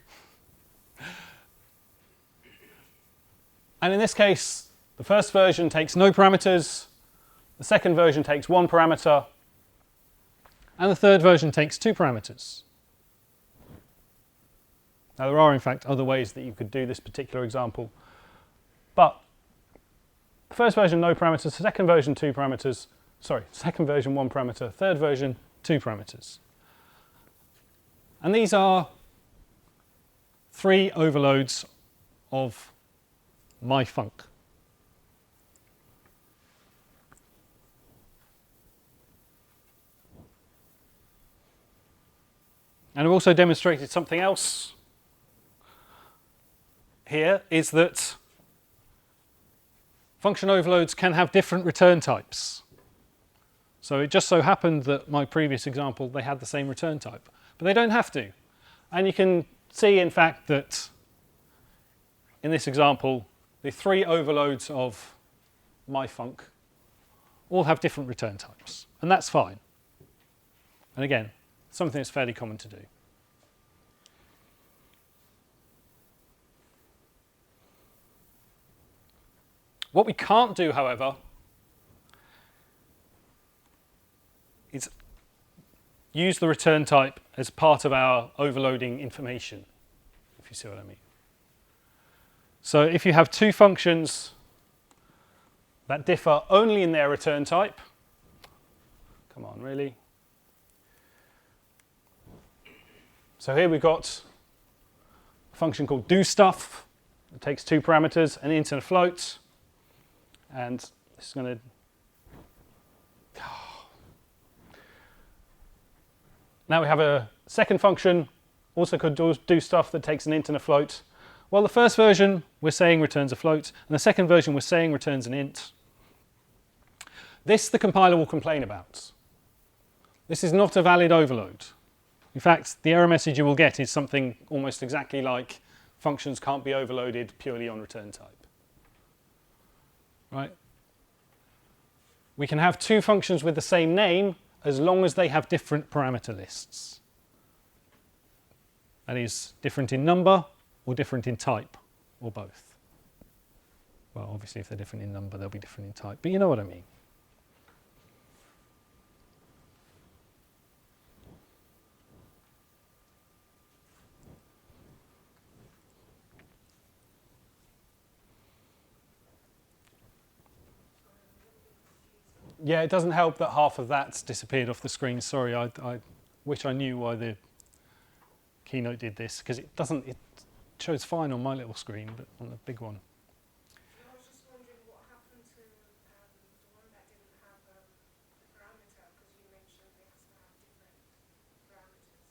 And in this case, the first version takes no parameters, the second version takes 1 parameter, and the third version takes 2 parameters. Now, there are, in fact, other ways that you could do this particular example. But the first version, no parameters. Second version, 2 parameters. Sorry, second version, 1 parameter. Third version, 2 parameters. And these are 3 overloads of myfunc. And I've also demonstrated something else here, is that function overloads can have different return types. So it just so happened that my previous example, they had the same return type, but they don't have to. And you can see, in fact, that in this example, the 3 overloads of myfunc all have different return types, and that's fine. And again, something that's fairly common to do. What we can't do, however, is use the return type as part of our overloading information, if you see what I mean. So if you have 2 functions that differ only in their return type, come on, really? So here we've got a function called doStuff. It takes 2 parameters, an int and a float. And this is going to... Now we have a second function, also called doStuff, that takes an int and a float. Well, the first version we're saying returns a float, and the second version we're saying returns an int. This the compiler will complain about. This is not a valid overload. In fact, the error message you will get is something almost exactly like functions can't be overloaded purely on return type. Right? We can have 2 functions with the same name as long as they have different parameter lists. That is, different in number or different in type, or both. Well, obviously, if they're different in number, they'll be different in type, but you know what I mean. Yeah, it doesn't help that half of that's disappeared off the screen. Sorry, I wish I knew why the Keynote did this, because it doesn't, it shows fine on my little screen, but on the big one. I was just wondering what happened to the one that didn't have a parameter, because you mentioned it has to have different parameters.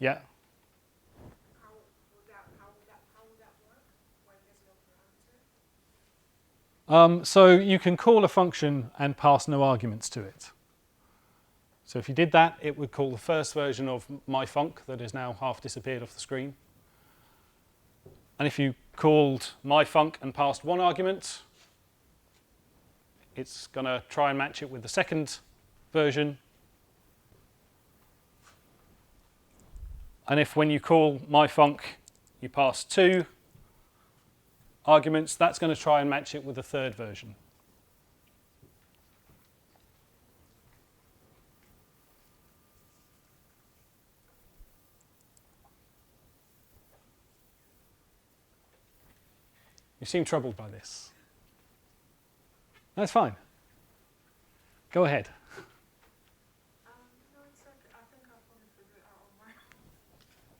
Yeah. How would that work when there's no parameter? So you can call a function and pass no arguments to it. So if you did that, it would call the first version of myfunc that has now half disappeared off the screen. And if you called myfunc and passed one argument, it's going to try and match it with the second version. And if when you call myfunc, you pass two arguments, that's going to try and match it with the third version. You seem troubled by this. That's fine. Go ahead. No, it's okay. I think I'll probably figure it out on my own.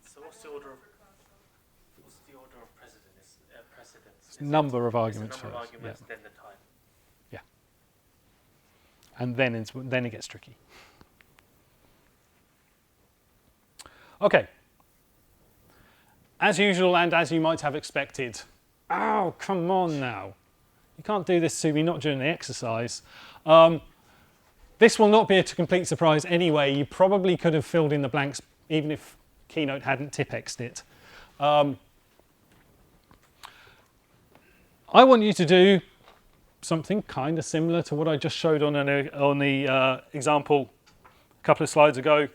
So what's the order of precedence? Is Number of it, arguments it's the number first. of arguments, then the time. Yeah. And then it gets tricky. Okay. As usual, and as you might have expected. Oh, come on now. You can't do this to me, not during the exercise. This will not be a complete surprise anyway. You probably could have filled in the blanks even if Keynote hadn't tipexed it. I want you to do something kind of similar to what I just showed on the example a couple of slides ago.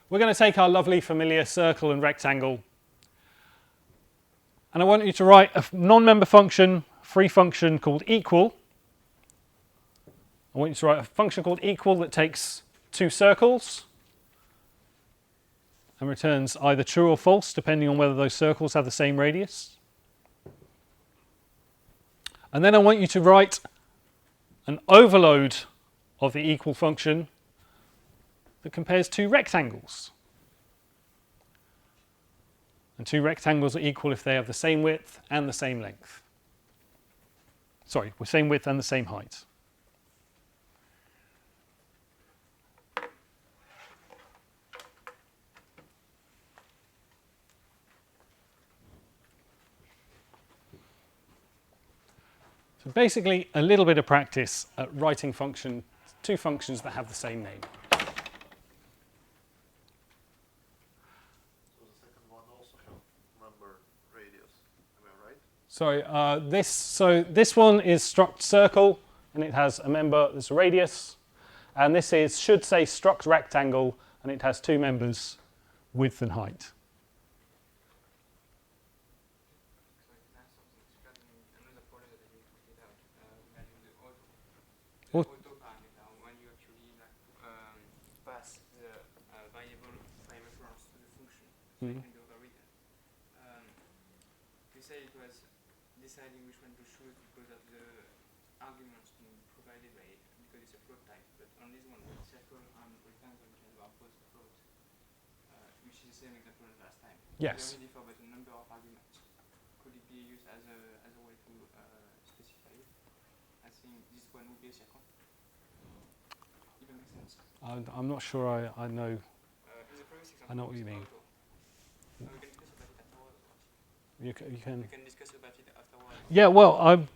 We're going to take our lovely familiar circle and rectangle, and I want you to write a non-member function, free function called equal. I want you to write a function called equal that takes two circles and returns either true or false, depending on whether those circles have the same radius. And then I want you to write an overload of the equal function that compares two rectangles. And two rectangles are equal if they have the same width and the same length. Sorry, the same width and the same height. So basically, a little bit of practice at writing two functions that have the same name. So the second one also have member radius, am I right? Sorry, this one is struct circle, and it has a member that's a radius, and this should say struct rectangle, and it has two members, width and height. So I can ask something regarding another problem that I tweeted out regarding the auto. What? Auto parameter, when you actually pass the variable by reference to the function, so it can be overwritten. You say it was deciding which one to choose because of the arguments being provided by it, because it's a float type. But on this one, with circle and rectangle, you can do both float, which is the same example as last time. Yes. They only differ by the number of arguments. Could it be used as a way to specify it? I think this one would be a circle. If it makes sense. I'm not sure I know. In the previous example, I know what you it's mean. auto. We can discuss about it afterwards. You can. We can discuss about it afterwards. Yeah, well,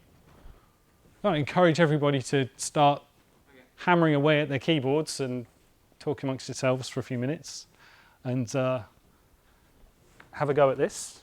I encourage everybody to start Okay. hammering away at their keyboards and talk amongst yourselves for a few minutes and have a go at this.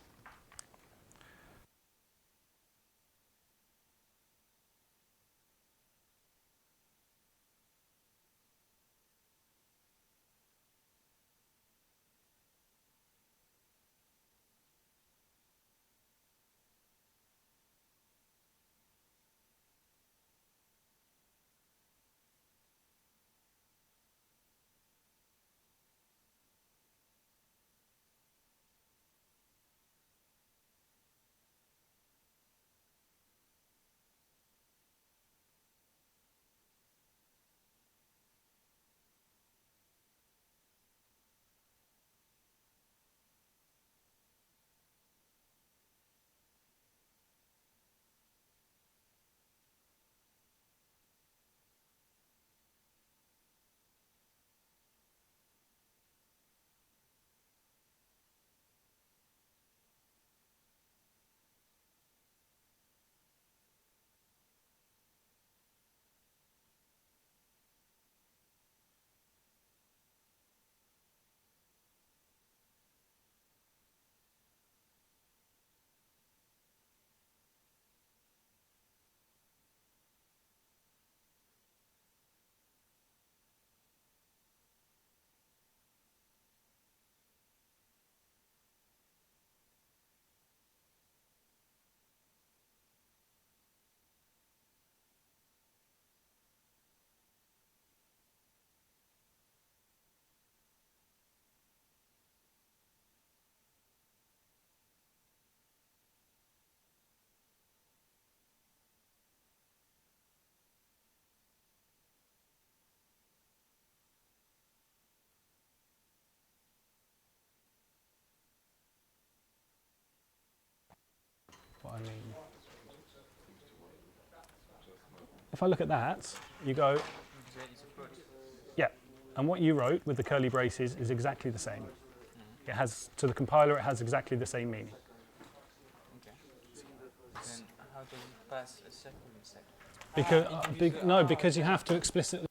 what I mean. If I look at that, you go, It's a float. yeah, and what you wrote with the curly braces is exactly the same. It has, to the compiler, it has exactly the same meaning. Okay. Then how does it pass a second mistake? Because, no, because you have to explicitly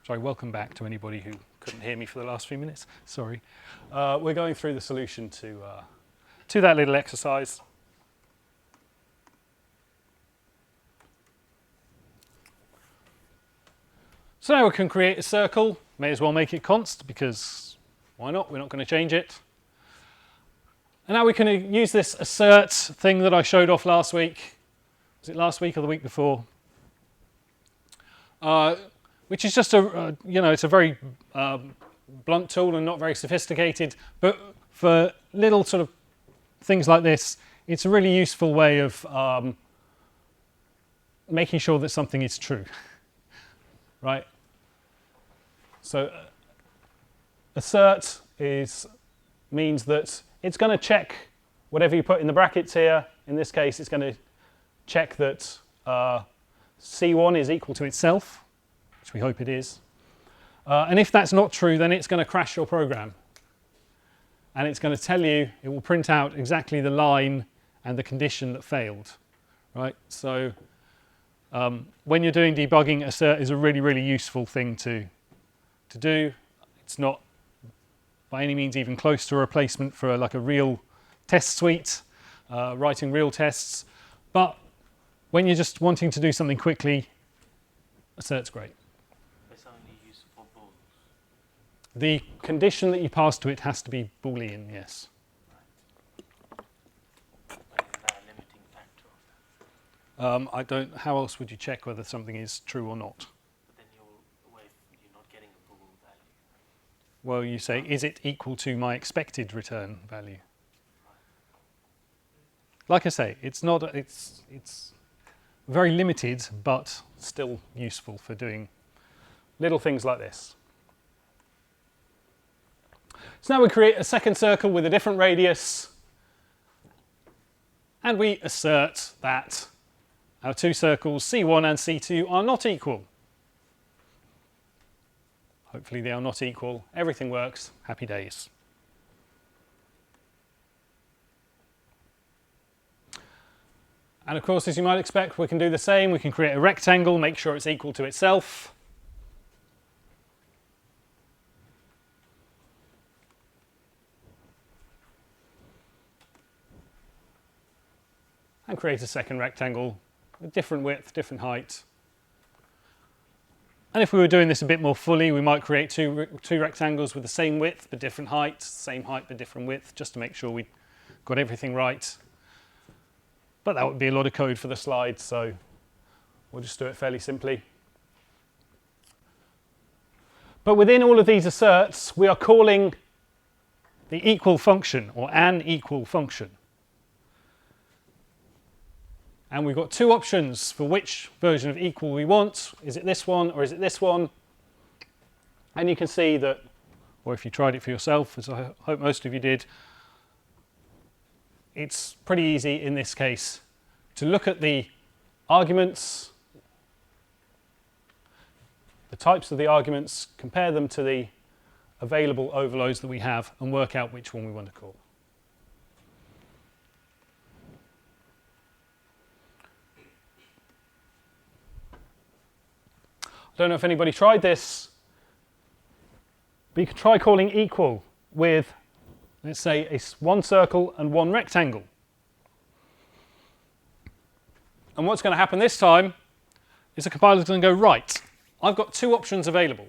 Sorry, welcome back to anybody who couldn't hear me for the last few minutes. Sorry. We're going through the solution to that little exercise. So now we can create a circle. May as well make it const, because why not? We're not going to change it. And now we can use this assert thing that I showed off last week. Was it last week or the week before? Which is just it's a very blunt tool and not very sophisticated. But for little sort of things like this, it's a really useful way of making sure that something is true, right? So assert means that it's going to check whatever you put in the brackets here. In this case, it's going to check that C1 is equal to itself, which we hope it is. And if that's not true, then it's going to crash your program. And it's going to tell you, it will print out exactly the line and the condition that failed, right? So when you're doing debugging, assert is a really, really useful thing to do. It's not by any means even close to a replacement for like a real test suite, writing real tests. But when you're just wanting to do something quickly, assert's great. It's only used for bools. The condition that you pass to it has to be Boolean, yes. Isn't that a limiting factor of that? I don't. How else would you check whether something is true or not? But then you're not getting a bool value. Well, you say, is it equal to my expected return value? Like I say, it's not. It's very limited, but still useful for doing little things like this. So now we create a second circle with a different radius, and we assert that our two circles, C1 and C2, are not equal. Hopefully they are not equal. Everything works. Happy days. And of course, as you might expect, we can do the same. We can create a rectangle, make sure it's equal to itself. And create a second rectangle with different width, different height. And if we were doing this a bit more fully, we might create two rectangles with the same width but different height, same height but different width, just to make sure we got everything right. But that would be a lot of code for the slides, so we'll just do it fairly simply. But within all of these asserts, we are calling the equal function, or an equal function. And we've got two options for which version of equal we want. Is it this one or is it this one? And you can see that, or if you tried it for yourself, as I hope most of you did, it's pretty easy in this case to look at the arguments, the types of the arguments, compare them to the available overloads that we have, and work out which one we want to call. I don't know if anybody tried this, but you could try calling equal with, let's say, one circle and one rectangle. And what's going to happen this time is the compiler is going to go, right, I've got two options available.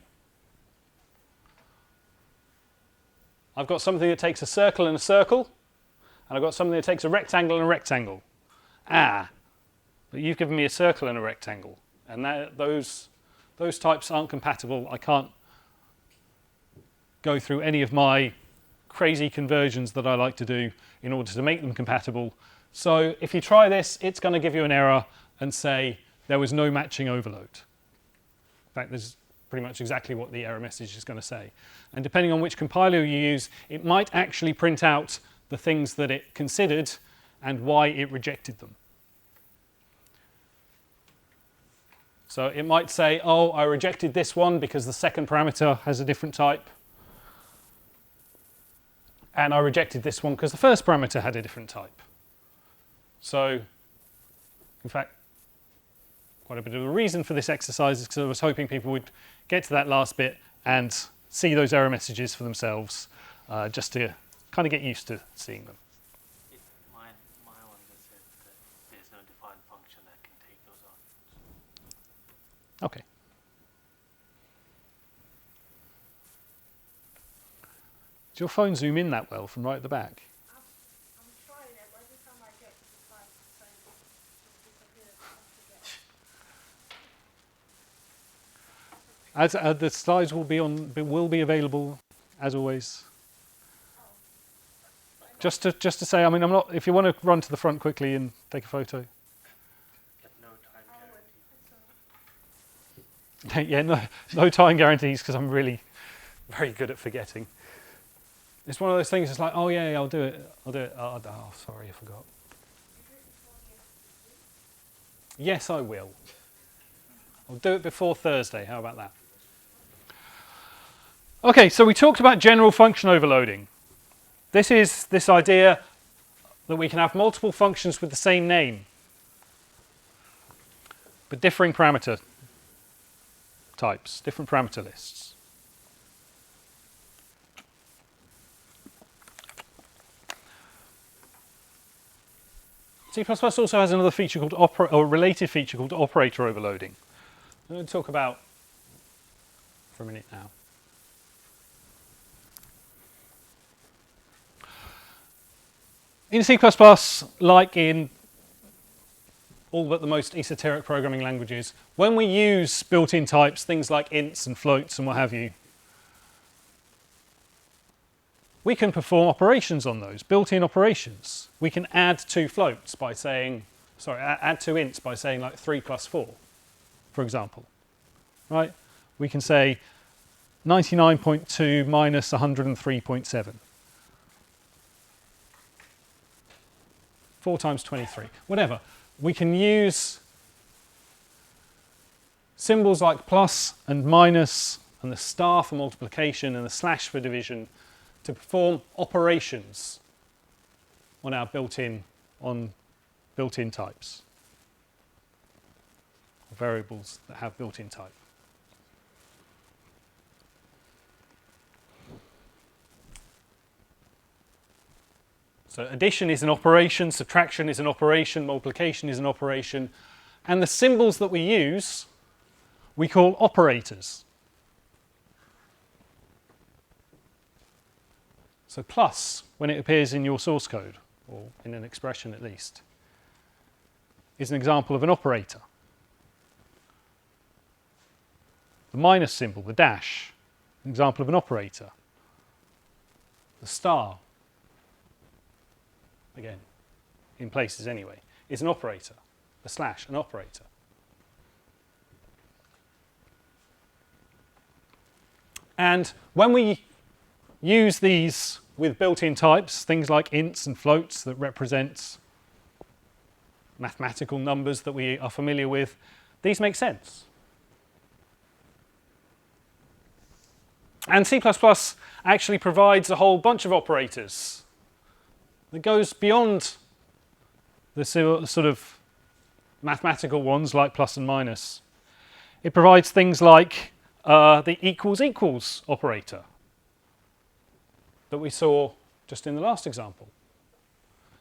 I've got something that takes a circle and a circle, and I've got something that takes a rectangle and a rectangle. But you've given me a circle and a rectangle, and those types aren't compatible. I can't go through any of my crazy conversions that I like to do in order to make them compatible. So if you try this, it's going to give you an error and say there was no matching overload. In fact, this is pretty much exactly what the error message is going to say. And depending on which compiler you use, it might actually print out the things that it considered and why it rejected them. So it might say, oh, I rejected this one because the second parameter has a different type. And I rejected this one because the first parameter had a different type. So, in fact, quite a bit of a reason for this exercise is because I was hoping people would get to that last bit and see those error messages for themselves, just to kind of get used to seeing them. My one just said that there's no defined function that can take those arguments. Okay. Does your phone zoom in that well from right at the back? I'm trying it, but every time I get to the side, it just disappears. As the slides will be available as always. Just to say, I mean, I'm not. If you want to run to the front quickly and take a photo. But no time guarantee. Yeah, no time guarantees because I'm really very good at forgetting. It's one of those things. It's like, oh yeah, I'll do it. Oh, sorry, I forgot. Yes, I will. I'll do it before Thursday. How about that? Okay, so we talked about general function overloading. This is this idea that we can have multiple functions with the same name, but differing parameter types, different parameter lists. C++ also has another feature called or related feature called operator overloading. I'm going to talk about for a minute now. In C++, like in all but the most esoteric programming languages, when we use built-in types, things like ints and floats and what have you, we can perform operations on those, built-in operations. We can add two floats by saying, add two ints by saying like 3 plus 4, for example, right? We can say 99.2 minus 103.7. 4 times 23, whatever. We can use symbols like plus and minus and the star for multiplication and the slash for division to perform operations on our built-in types, or variables that have built-in type. So addition is an operation, subtraction is an operation, multiplication is an operation, and the symbols that we use we call operators. So plus, when it appears in your source code, or in an expression at least, is an example of an operator. The minus symbol, the dash, an example of an operator. The star, again, in places anyway, is an operator. The slash, an operator. And when we use these with built-in types, things like ints and floats that represent mathematical numbers that we are familiar with, these make sense. And C++ actually provides a whole bunch of operators that goes beyond the sort of mathematical ones like plus and minus. It provides things like the equals equals operator that we saw just in the last example.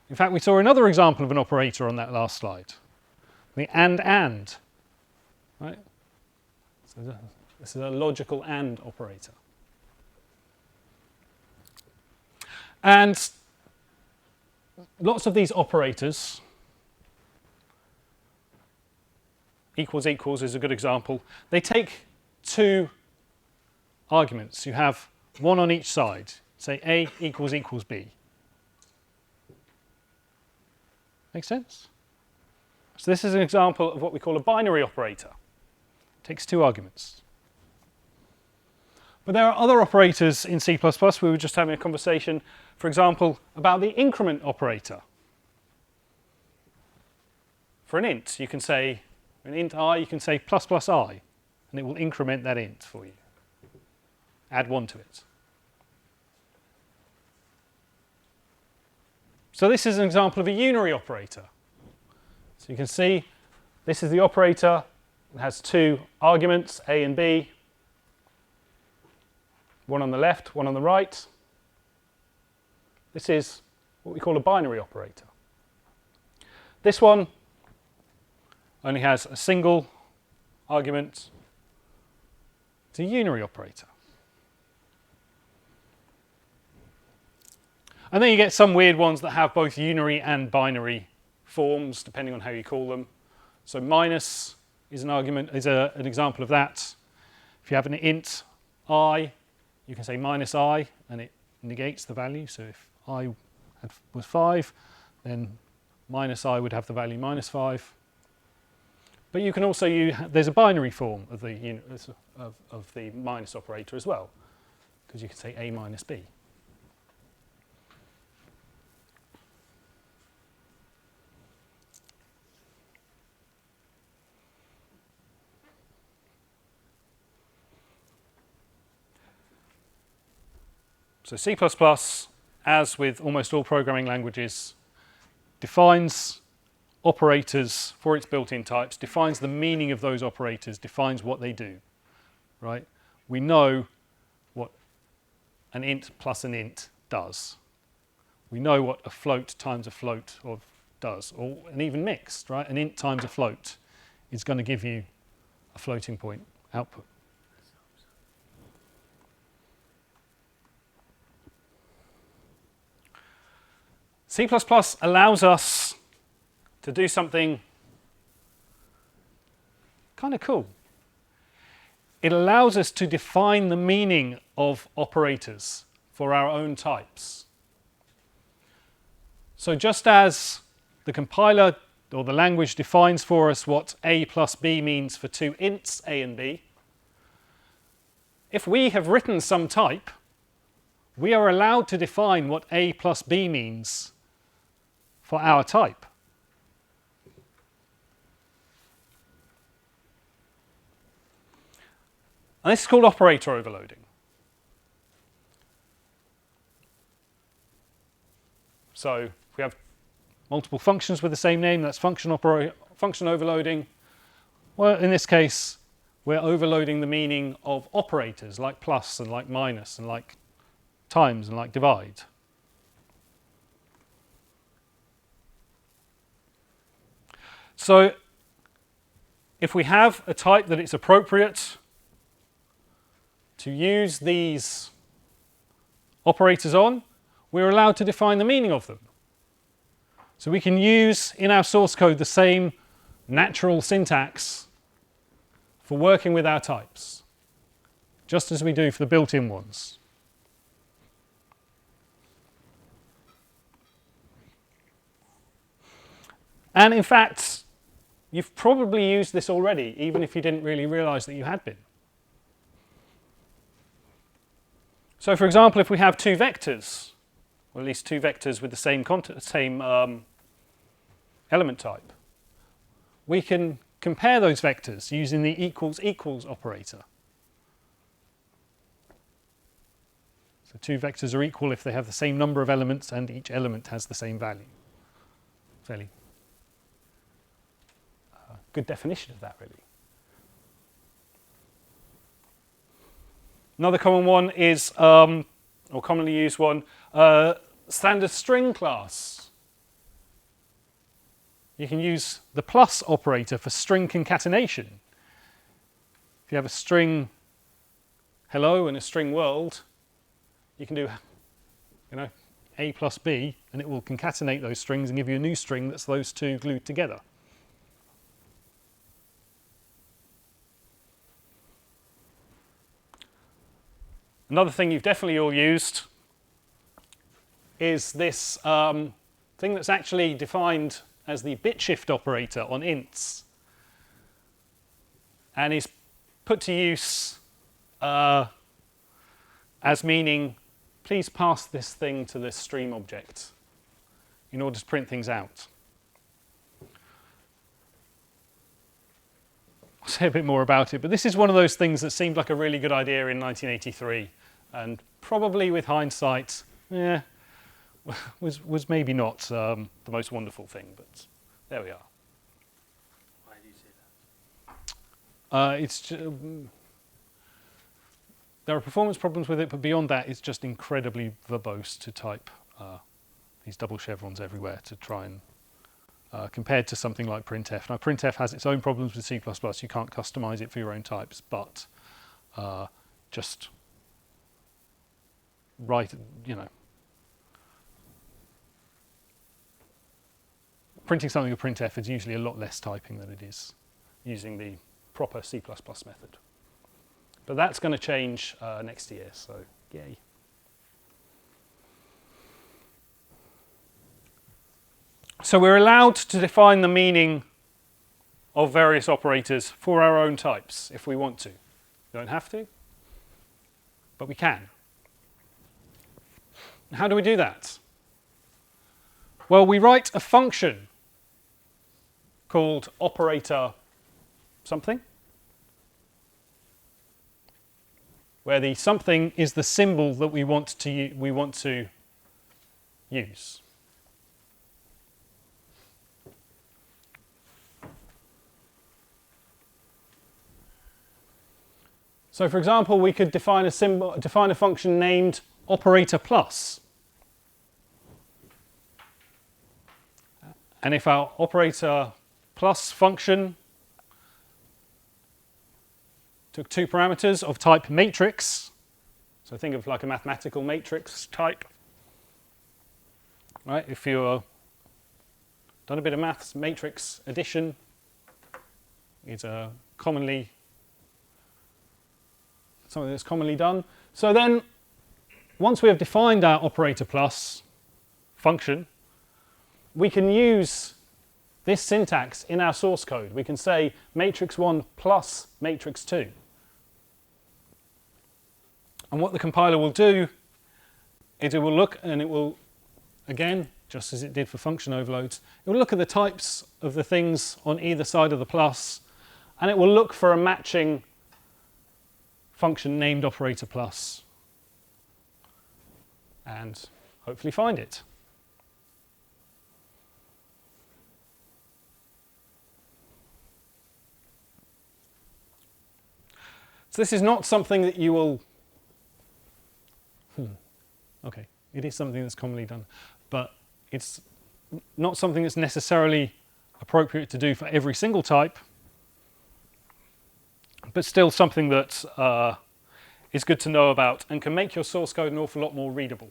In fact, we saw another example of an operator on that last slide, the and, right? So this is a logical and operator. And lots of these operators, equals equals is a good example, they take two arguments. You have one on each side. Say A equals equals B. Make sense? So this is an example of what we call a binary operator. It takes two arguments. But there are other operators in C++. We were just having a conversation, for example, about the increment operator. For an int, you can say, an int I, you can say plus plus I, and it will increment that int for you. Add 1 to it. So this is an example of a unary operator. So you can see this is the operator It has two arguments, A and B, one on the left, one on the right. This is what we call a binary operator. This one only has a single argument. It's a unary operator. And then you get some weird ones that have both unary and binary forms, depending on how you call them. So minus is an argument, is an example of that. If you have an int I, you can say minus I, and it negates the value. So if I was 5, then minus I would have the value minus 5. But you can also use, there's a binary form of the minus operator as well, because you can say A minus B. So C++, as with almost all programming languages, defines operators for its built-in types, defines the meaning of those operators, defines what they do, right? We know what an int plus an int does. We know what a float times a float does, and even mixed, right? An int times a float is going to give you a floating point output. C++ allows us to do something kind of cool. It allows us to define the meaning of operators for our own types. So just as the compiler or the language defines for us what A plus B means for two ints, A and B, if we have written some type, we are allowed to define what A plus B means for our type. And this is called operator overloading. So if we have multiple functions with the same name, that's function overloading. Well, in this case, we're overloading the meaning of operators like plus and like minus and like times and like divide. So if we have a type that it's appropriate to use these operators on, we're allowed to define the meaning of them. So we can use in our source code the same natural syntax for working with our types, just as we do for the built-in ones. And in fact, you've probably used this already, even if you didn't really realize that you had been. So for example, if we have two vectors, or at least two vectors with the same element type, we can compare those vectors using the equals equals operator. So two vectors are equal if they have the same number of elements and each element has the same value. Fairly good definition of that, really. Another common one is, or commonly used one, standard string class. You can use the plus operator for string concatenation. If you have a string hello and a string world, you can do, A plus B, and it will concatenate those strings and give you a new string that's those two glued together. Another thing you've definitely all used is this thing that's actually defined as the bit shift operator on ints and is put to use as meaning, please pass this thing to this stream object in order to print things out. I'll say a bit more about it, but this is one of those things that seemed like a really good idea in 1983, and probably with hindsight, was maybe not the most wonderful thing, but there we are. Why do you say There are performance problems with it, but beyond that, it's just incredibly verbose to type these double chevrons everywhere to try and compared to something like Printf. Now, Printf has its own problems with C++. You can't customize it for your own types, but just write, printing something with Printf is usually a lot less typing than it is using the proper C++ method. But that's going to change next year, so yay. So we're allowed to define the meaning of various operators for our own types if we want to. We don't have to, but we can. How do we do that? Well, we write a function called operator something, where the something is the symbol that we want to use. So, for example, we could define a function named operator plus. And if our operator plus function took two parameters of type matrix, so think of like a mathematical matrix type, right? If you've done a bit of maths, matrix addition is something that's commonly done. So then, once we have defined our operator plus function, we can use this syntax in our source code. We can say matrix 1 plus matrix 2. And what the compiler will do is it will look and it will, again, just as it did for function overloads, it will look at the types of the things on either side of the plus, and it will look for a matching function named operator plus and hopefully find it. So this is not something that you will okay, it is something that's commonly done, but it's not something that's necessarily appropriate to do for every single type, but still something that is good to know about and can make your source code an awful lot more readable.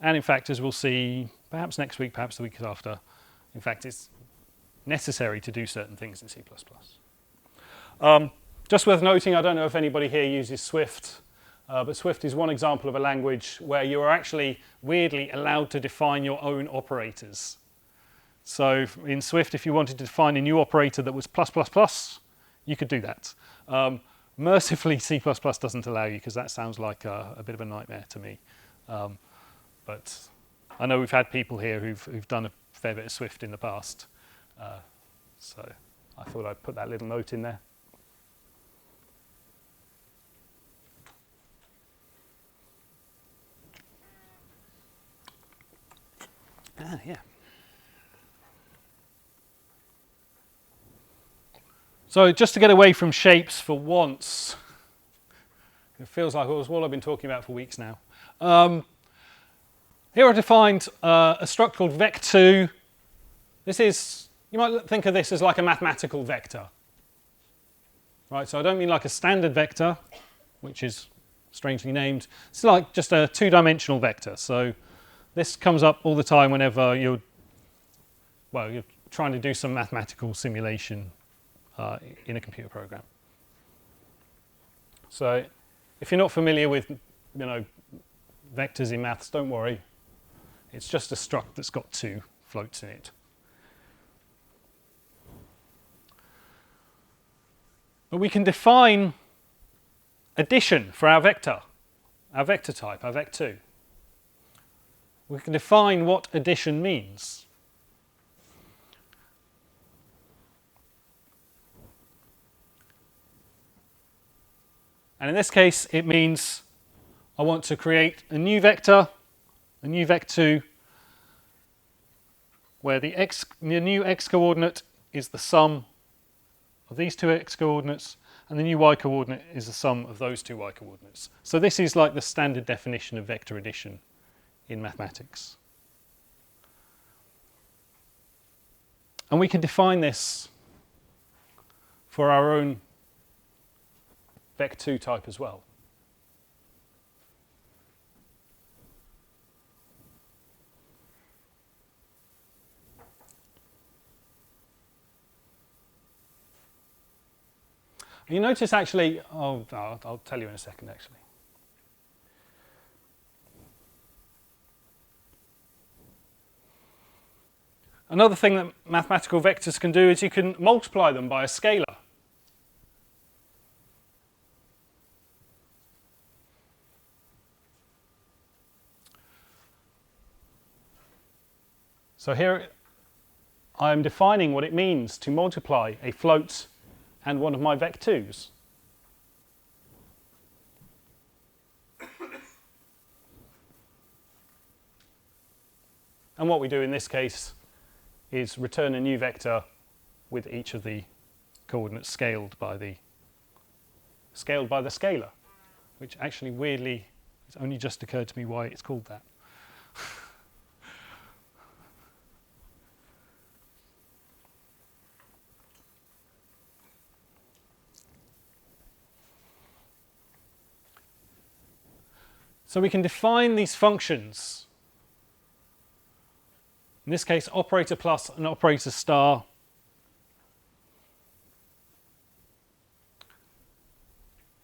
And in fact, as we'll see, perhaps next week, perhaps the week after, in fact, it's necessary to do certain things in C++. Just worth noting, I don't know if anybody here uses Swift, but Swift is one example of a language where you are actually weirdly allowed to define your own operators. So in Swift, if you wanted to define a new operator that was plus plus plus, you could do that. Mercifully, C++ doesn't allow you because that sounds like a bit of a nightmare to me. But I know we've had people here who've done a fair bit of Swift in the past. So I thought I'd put that little note in there. Yeah. So just to get away from shapes for once, it feels like it was what I've been talking about for weeks now. Here I defined a struct called vec2. This is, you might think of this as like a mathematical vector. Right, so I don't mean like a standard vector, which is strangely named. It's like just a two-dimensional vector. So this comes up all the time whenever you're trying to do some mathematical simulation in a computer program. So if you're not familiar with vectors in maths, don't worry. It's just a struct that's got two floats in it. But we can define addition for our vector type, our vec2. We can define what addition means. And in this case, it means I want to create a new vector, a new vec2, where the new x coordinate is the sum of these two x coordinates, and the new y coordinate is the sum of those two y coordinates. So this is like the standard definition of vector addition in mathematics. And we can define this for our own vec2 type as well. You notice actually, I'll tell you in a second actually. Another thing that mathematical vectors can do is you can multiply them by a scalar. So here I'm defining what it means to multiply a float and one of my vec2s. And what we do in this case is return a new vector with each of the coordinates scaled by the scalar, which actually weirdly, it's only just occurred to me why it's called that. So we can define these functions, in this case operator plus and operator star,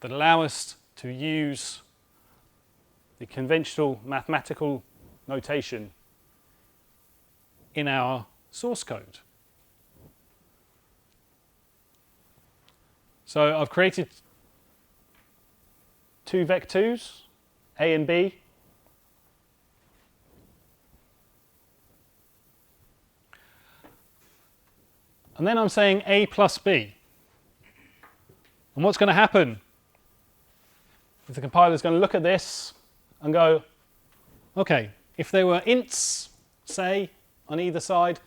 that allow us to use the conventional mathematical notation in our source code. So I've created two vec2s, A and B. And then I'm saying A plus B. And what's going to happen if the compiler is going to look at this and go, okay, if there were ints, say, on either side,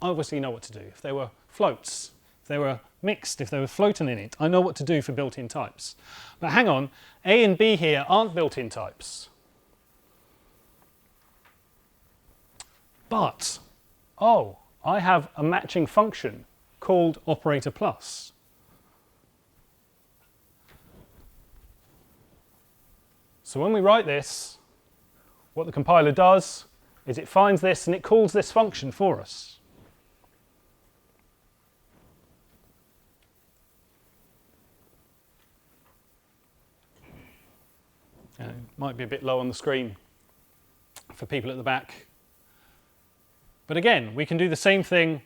I obviously know what to do. If there were floats, if they were mixed, if there were float and init, I know what to do for built-in types. But hang on, A and B here aren't built-in types. But, oh, I have a matching function called operator plus. So when we write this, what the compiler does is it finds this and it calls this function for us. It might be a bit low on the screen for people at the back. But again, we can do the same thing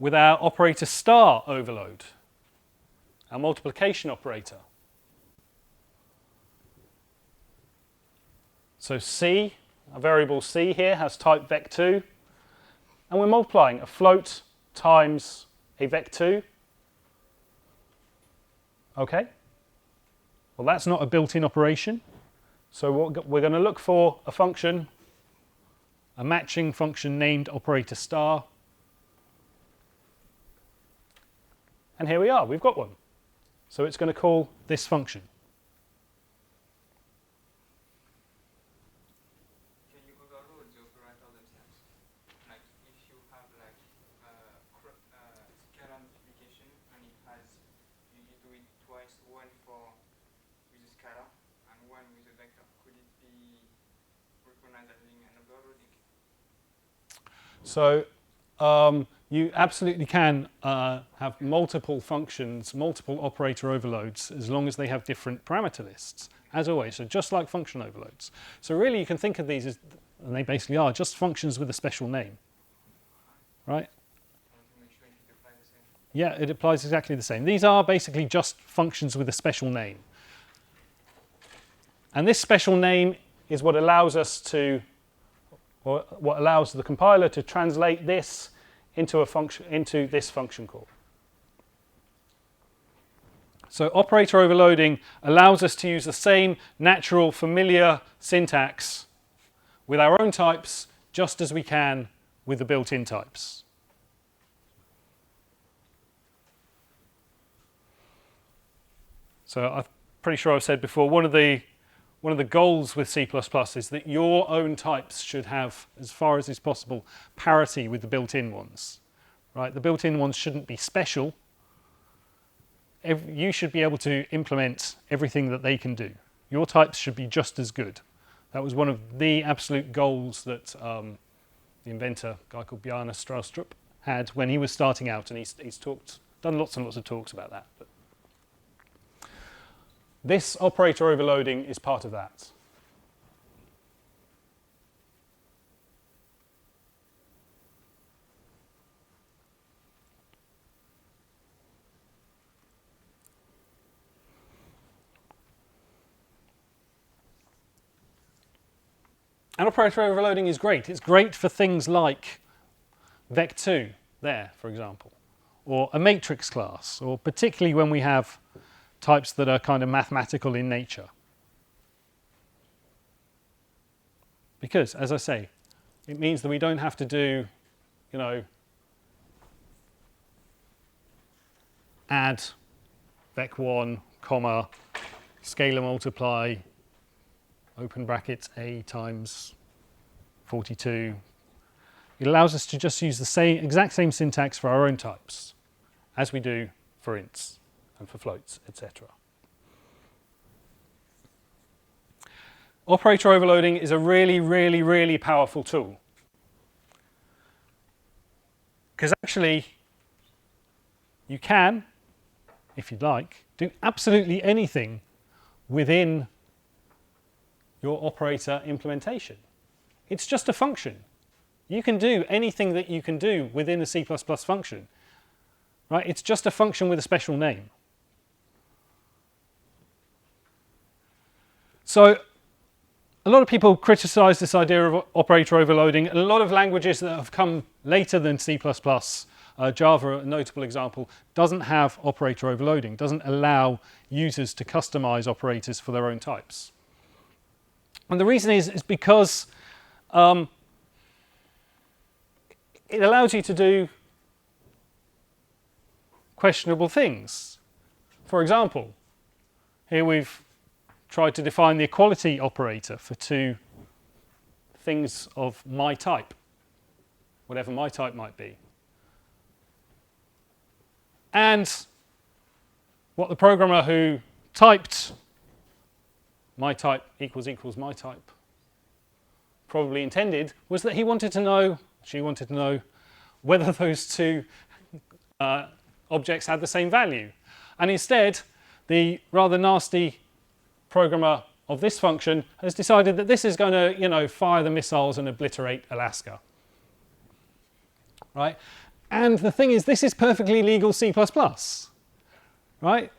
with our operator star overload, our multiplication operator. So C, a variable C here, has type vec2, and we're multiplying a float times a vec2. Okay? Well, that's not a built-in operation. So we're going to look for a function, a matching function named operator star. And here we are, we've got one. So it's going to call this function. Can you overload the operator themselves? Like if you have like scalar multiplication and it has, you do it twice, one with a scalar and one with a vector, could it be recognized as being an overloading? So you absolutely can have multiple functions, multiple operator overloads, as long as they have different parameter lists, as always. So just like function overloads. So really you can think of these as, and they basically are, just functions with a special name. Right? Yeah, it applies exactly the same. These are basically just functions with a special name. And this special name is what allows us to, or what allows the compiler to translate this into a function, into this function call. So operator overloading allows us to use the same natural, familiar syntax with our own types, just as we can with the built-in types. So I'm pretty sure I've said before, one of the goals with C++ is that your own types should have, as far as is possible, parity with the built-in ones. Right? The built-in ones shouldn't be special. You should be able to implement everything that they can do. Your types should be just as good. That was one of the absolute goals that the inventor, a guy called Bjarne Stroustrup, had when he was starting out, and he's done lots and lots of talks about that. But this operator overloading is part of that. And operator overloading is great. It's great for things like vec2 there, for example, or a matrix class, or particularly when we have types that are kind of mathematical in nature. Because, as I say, it means that we don't have to do, add vec1, comma, scalar multiply, open brackets a times 42. It allows us to just use the exact same syntax for our own types as we do for ints and for floats, etc. Operator overloading is a really, really, really powerful tool. Because actually, you can, if you'd like, do absolutely anything within your operator implementation. It's just a function. You can do anything that you can do within a C++ function. Right? It's just a function with a special name. So a lot of people criticize this idea of operator overloading. A lot of languages that have come later than C++, Java, a notable example, doesn't have operator overloading, doesn't allow users to customize operators for their own types. And the reason is because it allows you to do questionable things. For example, here we've tried to define the equality operator for two things of my type, whatever my type might be. And what the programmer who typed my type equals my type probably intended was that she wanted to know whether those two objects had the same value. And instead, the rather nasty programmer of this function has decided that this is going to, fire the missiles and obliterate Alaska. Right? And the thing is, this is perfectly legal C++. Right?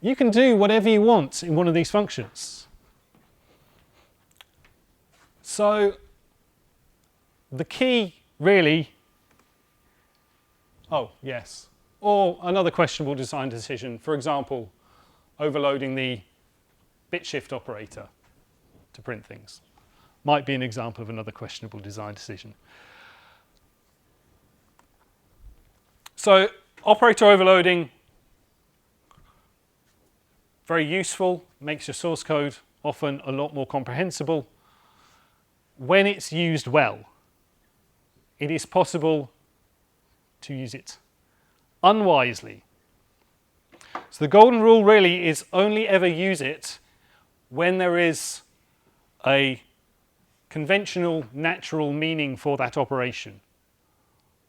You can do whatever you want in one of these functions. So the key really, oh yes, or another questionable design decision, for example, overloading the bit shift operator to print things, might be an example of another questionable design decision. So operator overloading, very useful, makes your source code often a lot more comprehensible. When it's used well, it is possible to use it unwisely. So the golden rule really is only ever use it when there is a conventional, natural meaning for that operation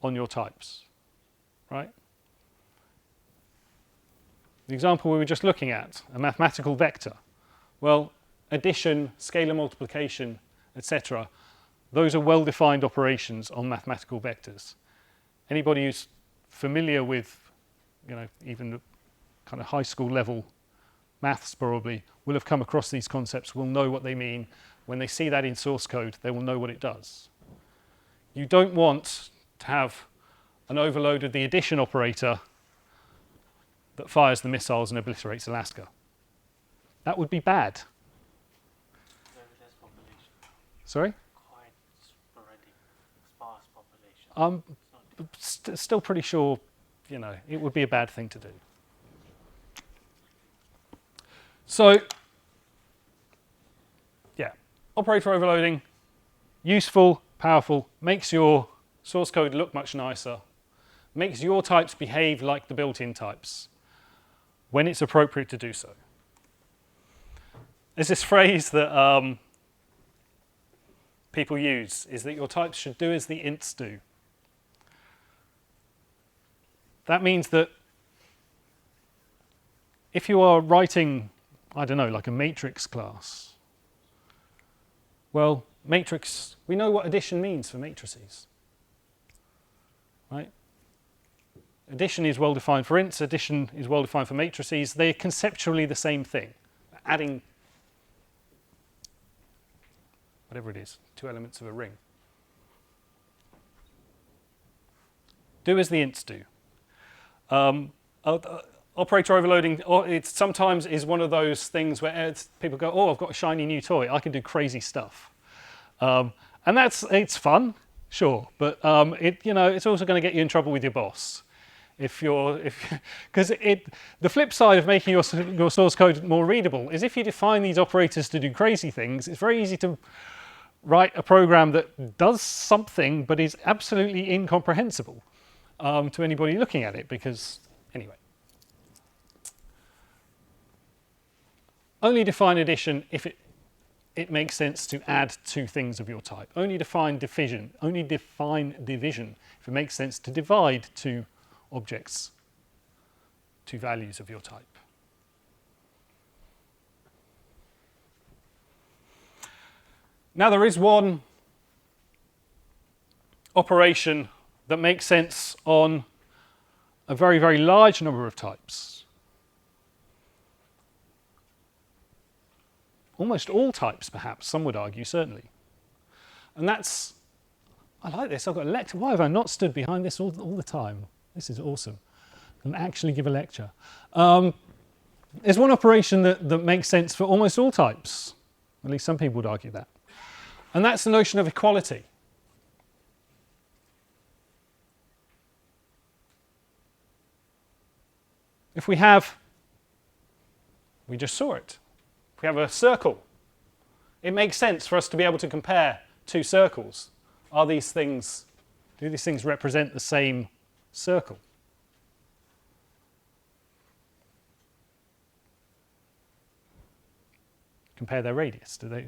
on your types, right? The example we were just looking at, a mathematical vector. Well, addition, scalar multiplication, etc. Those are well-defined operations on mathematical vectors. Anybody who's familiar with, even the kind of high school level maths probably will have come across these concepts, will know what they mean. When they see that in source code, they will know what it does. You don't want to have an overload of the addition operator that fires the missiles and obliterates Alaska. That would be bad. Very less population. Sorry? Quite sporadic. I'm still pretty sure, it would be a bad thing to do. So, yeah, operator overloading, useful, powerful, makes your source code look much nicer, makes your types behave like the built-in types when it's appropriate to do so. There's this phrase that people use, is that your types should do as the ints do. That means that if you are writing, I don't know, like a matrix class, well, matrix, we know what addition means for matrices, right? Addition is well defined for ints, addition is well defined for matrices. They're conceptually the same thing, adding whatever it is, 2 elements of a ring. Do as the ints do. Operator overloading, it sometimes is one of those things where people go, oh, I've got a shiny new toy, I can do crazy stuff. And it's fun, sure, but it's also going to get you in trouble with your boss. Because the flip side of making your source code more readable is if you define these operators to do crazy things, it's very easy to write a program that does something but is absolutely incomprehensible to anybody looking at it, because, anyway. Only define addition if it makes sense to add 2 things of your type. Only define division if it makes sense to divide 2 objects, 2 values of your type. Now there is one operation that makes sense on a very, very large number of types. Almost all types, perhaps, some would argue, certainly. And that's, I like this, I've got a lecture. Why have I not stood behind this all the time? This is awesome. I can actually give a lecture. There's one operation that makes sense for almost all types. At least some people would argue that. And that's the notion of equality. If we just saw it. If we have a circle, it makes sense for us to be able to compare 2 circles. Do these things represent the same circle? Compare their radius, do they,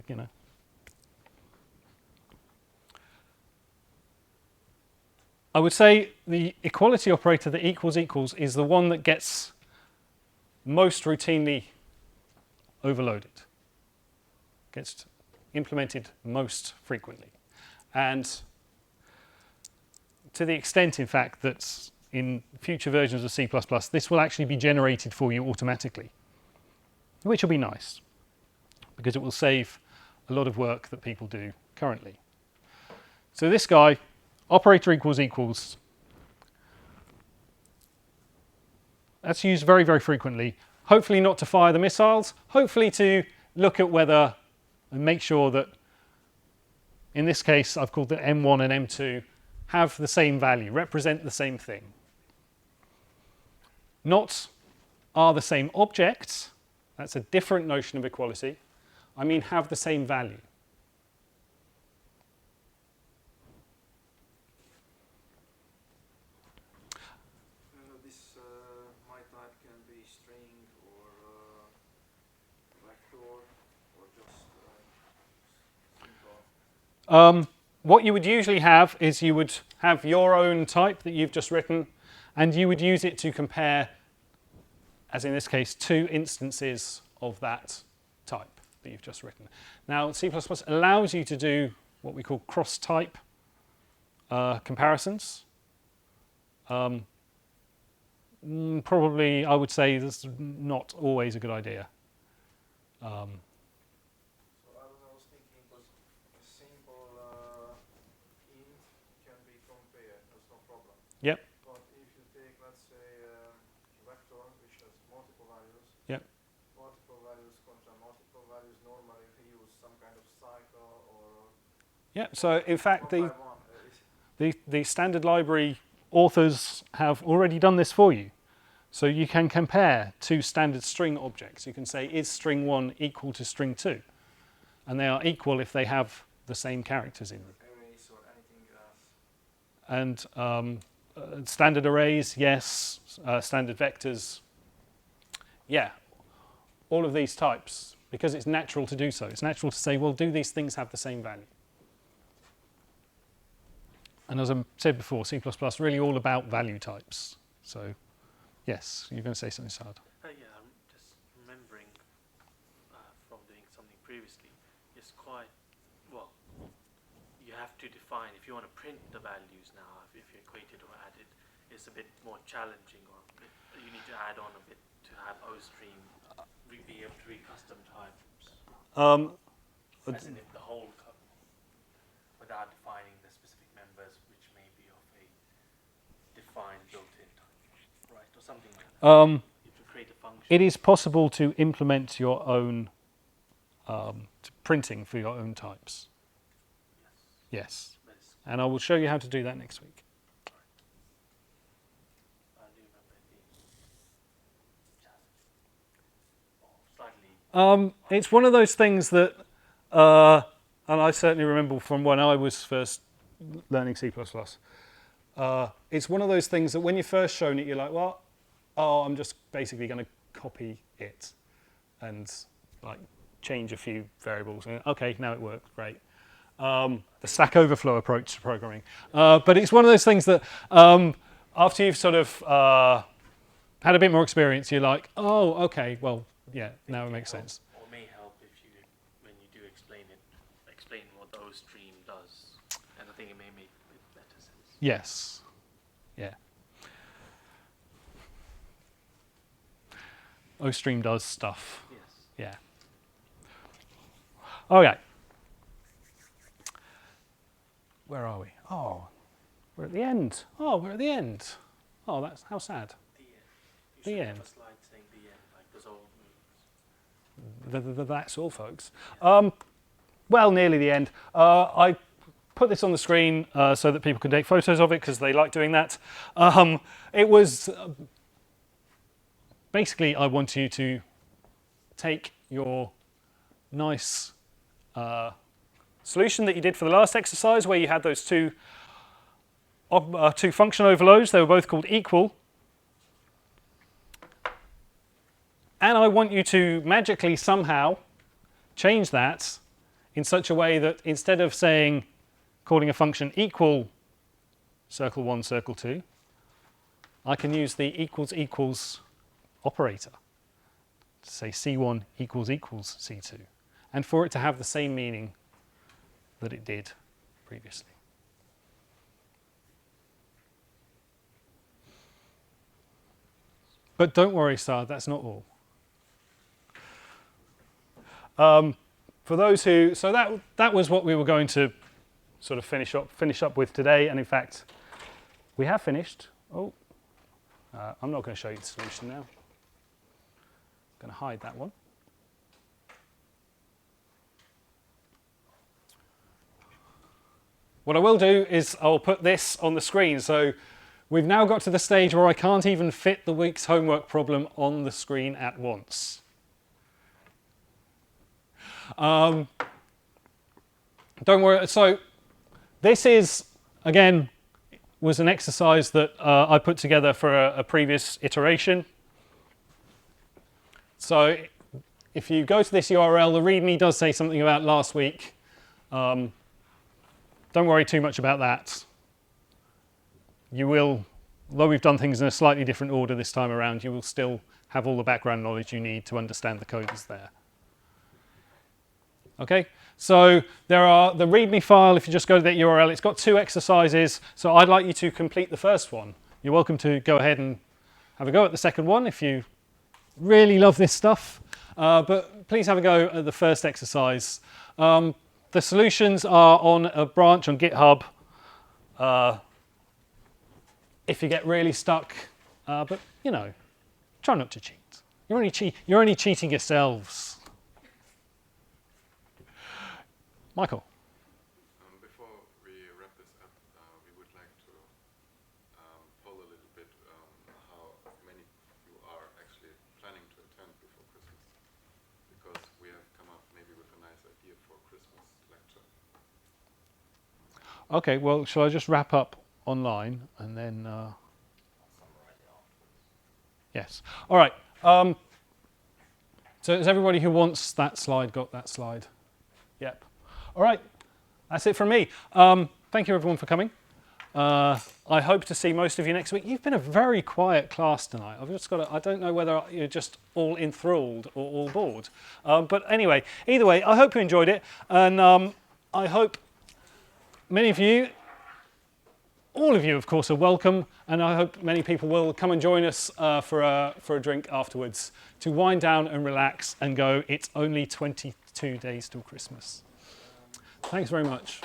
I would say the equality operator, the equals is the one that gets most routinely overloaded, gets implemented most frequently. And to the extent, in fact, that in future versions of C++, this will actually be generated for you automatically, which will be nice, because it will save a lot of work that people do currently. So this guy, operator equals, that's used very, very frequently. Hopefully not to fire the missiles, hopefully to look at whether and make sure that, in this case, I've called it M1 and M2, have the same value, represent the same thing. Not are the same objects, that's a different notion of equality. I mean have the same value. This my type can be string or vector or just simple. What you would usually have is you would have your own type that you've just written, and you would use it to compare, as in this case, 2 instances of that type that you've just written. Now, C++ allows you to do what we call cross-type comparisons. Probably, I would say this is not always a good idea. So I was thinking because a simple int can be compared, that's no problem. Yep. But if you take, let's say, vector, which has multiple values, Yep. multiple values contra multiple values, normally we use some kind of cycle or Yep. So in fact, one by one. The standard library authors have already done this for you. So you can compare two standard string objects. You can say, is string 1 equal to string 2? And they are equal if they have the same characters in them. Arrays or anything else. And standard arrays, yes. Standard vectors, yeah. All of these types, because it's natural to do so. It's natural to say, well, do these things have the same value? And as I said before, C++ really all about value types. So, yes, you're going to say something, Saad. Yeah, I'm just remembering from doing something previously. It's quite, well, you have to define, if you want to print the values now, if you equated or added, it's a bit more challenging, or you need to add on a bit to have OStream be able to read custom types. As in if the whole without defining the specific members, which may be of a defined built-in type, right, or something like that. You have to create a function. It is possible to implement your own printing for your own types. Yes. And I will show you how to do that next week. I do remember it being challenging. Slightly. It's one of those things that, and I certainly remember from when I was first learning C++, it's one of those things that when you're first shown it, you're like, well, I'm just basically going to copy it and like change a few variables. And, okay, now it works, great. The Stack Overflow approach to programming. But it's one of those things that after you've sort of had a bit more experience, you're like, oh, okay, well, yeah, now it makes sense. Or may help if you, when you do explain what the OStream does. And I think it may make a bit better sense. Yes. Yeah. OStream does stuff. Yes. Yeah. Okay. Where are we? Oh, we're at the end. Oh, we're at the end. Oh, that's how sad. The end. You The should end. have a slide saying the end, like there's all moves. That's all, folks. Well, nearly the end. I put this on the screen so that people can take photos of it because they like doing that. It was basically I want you to take your nice solution that you did for the last exercise where you had those two function overloads. They were both called equal. And I want you to magically somehow change that in such a way that instead of calling a function equal circle 1, circle 2, I can use the equals equals operator to say C1 equals equals C2, and for it to have the same meaning that it did previously. But don't worry, Saad, that's not all. For those who, so that was what we were going to sort of finish up with today, and in fact, we have finished. Oh, I'm not going to show you the solution now. I'm going to hide that one. What I will do is I'll put this on the screen. So we've now got to the stage where I can't even fit the week's homework problem on the screen at once. Don't worry. So this is, again, was an exercise that I put together for a previous iteration. So if you go to this URL, the README does say something about last week. Don't worry too much about that. You will, although we've done things in a slightly different order this time around, you will still have all the background knowledge you need to understand the code that's there. Okay, so there are the README file. If you just go to that URL, it's got 2 exercises. So I'd like you to complete the first one. You're welcome to go ahead and have a go at the second one if you really love this stuff. But please have a go at the first exercise. The solutions are on a branch on GitHub. If you get really stuck, but you know, try not to cheat. You're only cheating yourselves. Michael. Before we wrap this up, we would Christmas lecture. Okay, well, shall I just wrap up online and then... I'll summarise it afterwards. Yes. All right. So has everybody who wants that slide got that slide? Yep. All right. That's it from me. Thank you, everyone, for coming. I hope to see most of you next week. You've been a very quiet class tonight. I've just got to, I don't know whether you're just all enthralled or all bored. But anyway, either way, I hope you enjoyed it. And I hope many of you, all of you, of course, are welcome. And I hope many people will come and join us for a drink afterwards to wind down and relax and go, it's only 22 days till Christmas. Thanks very much.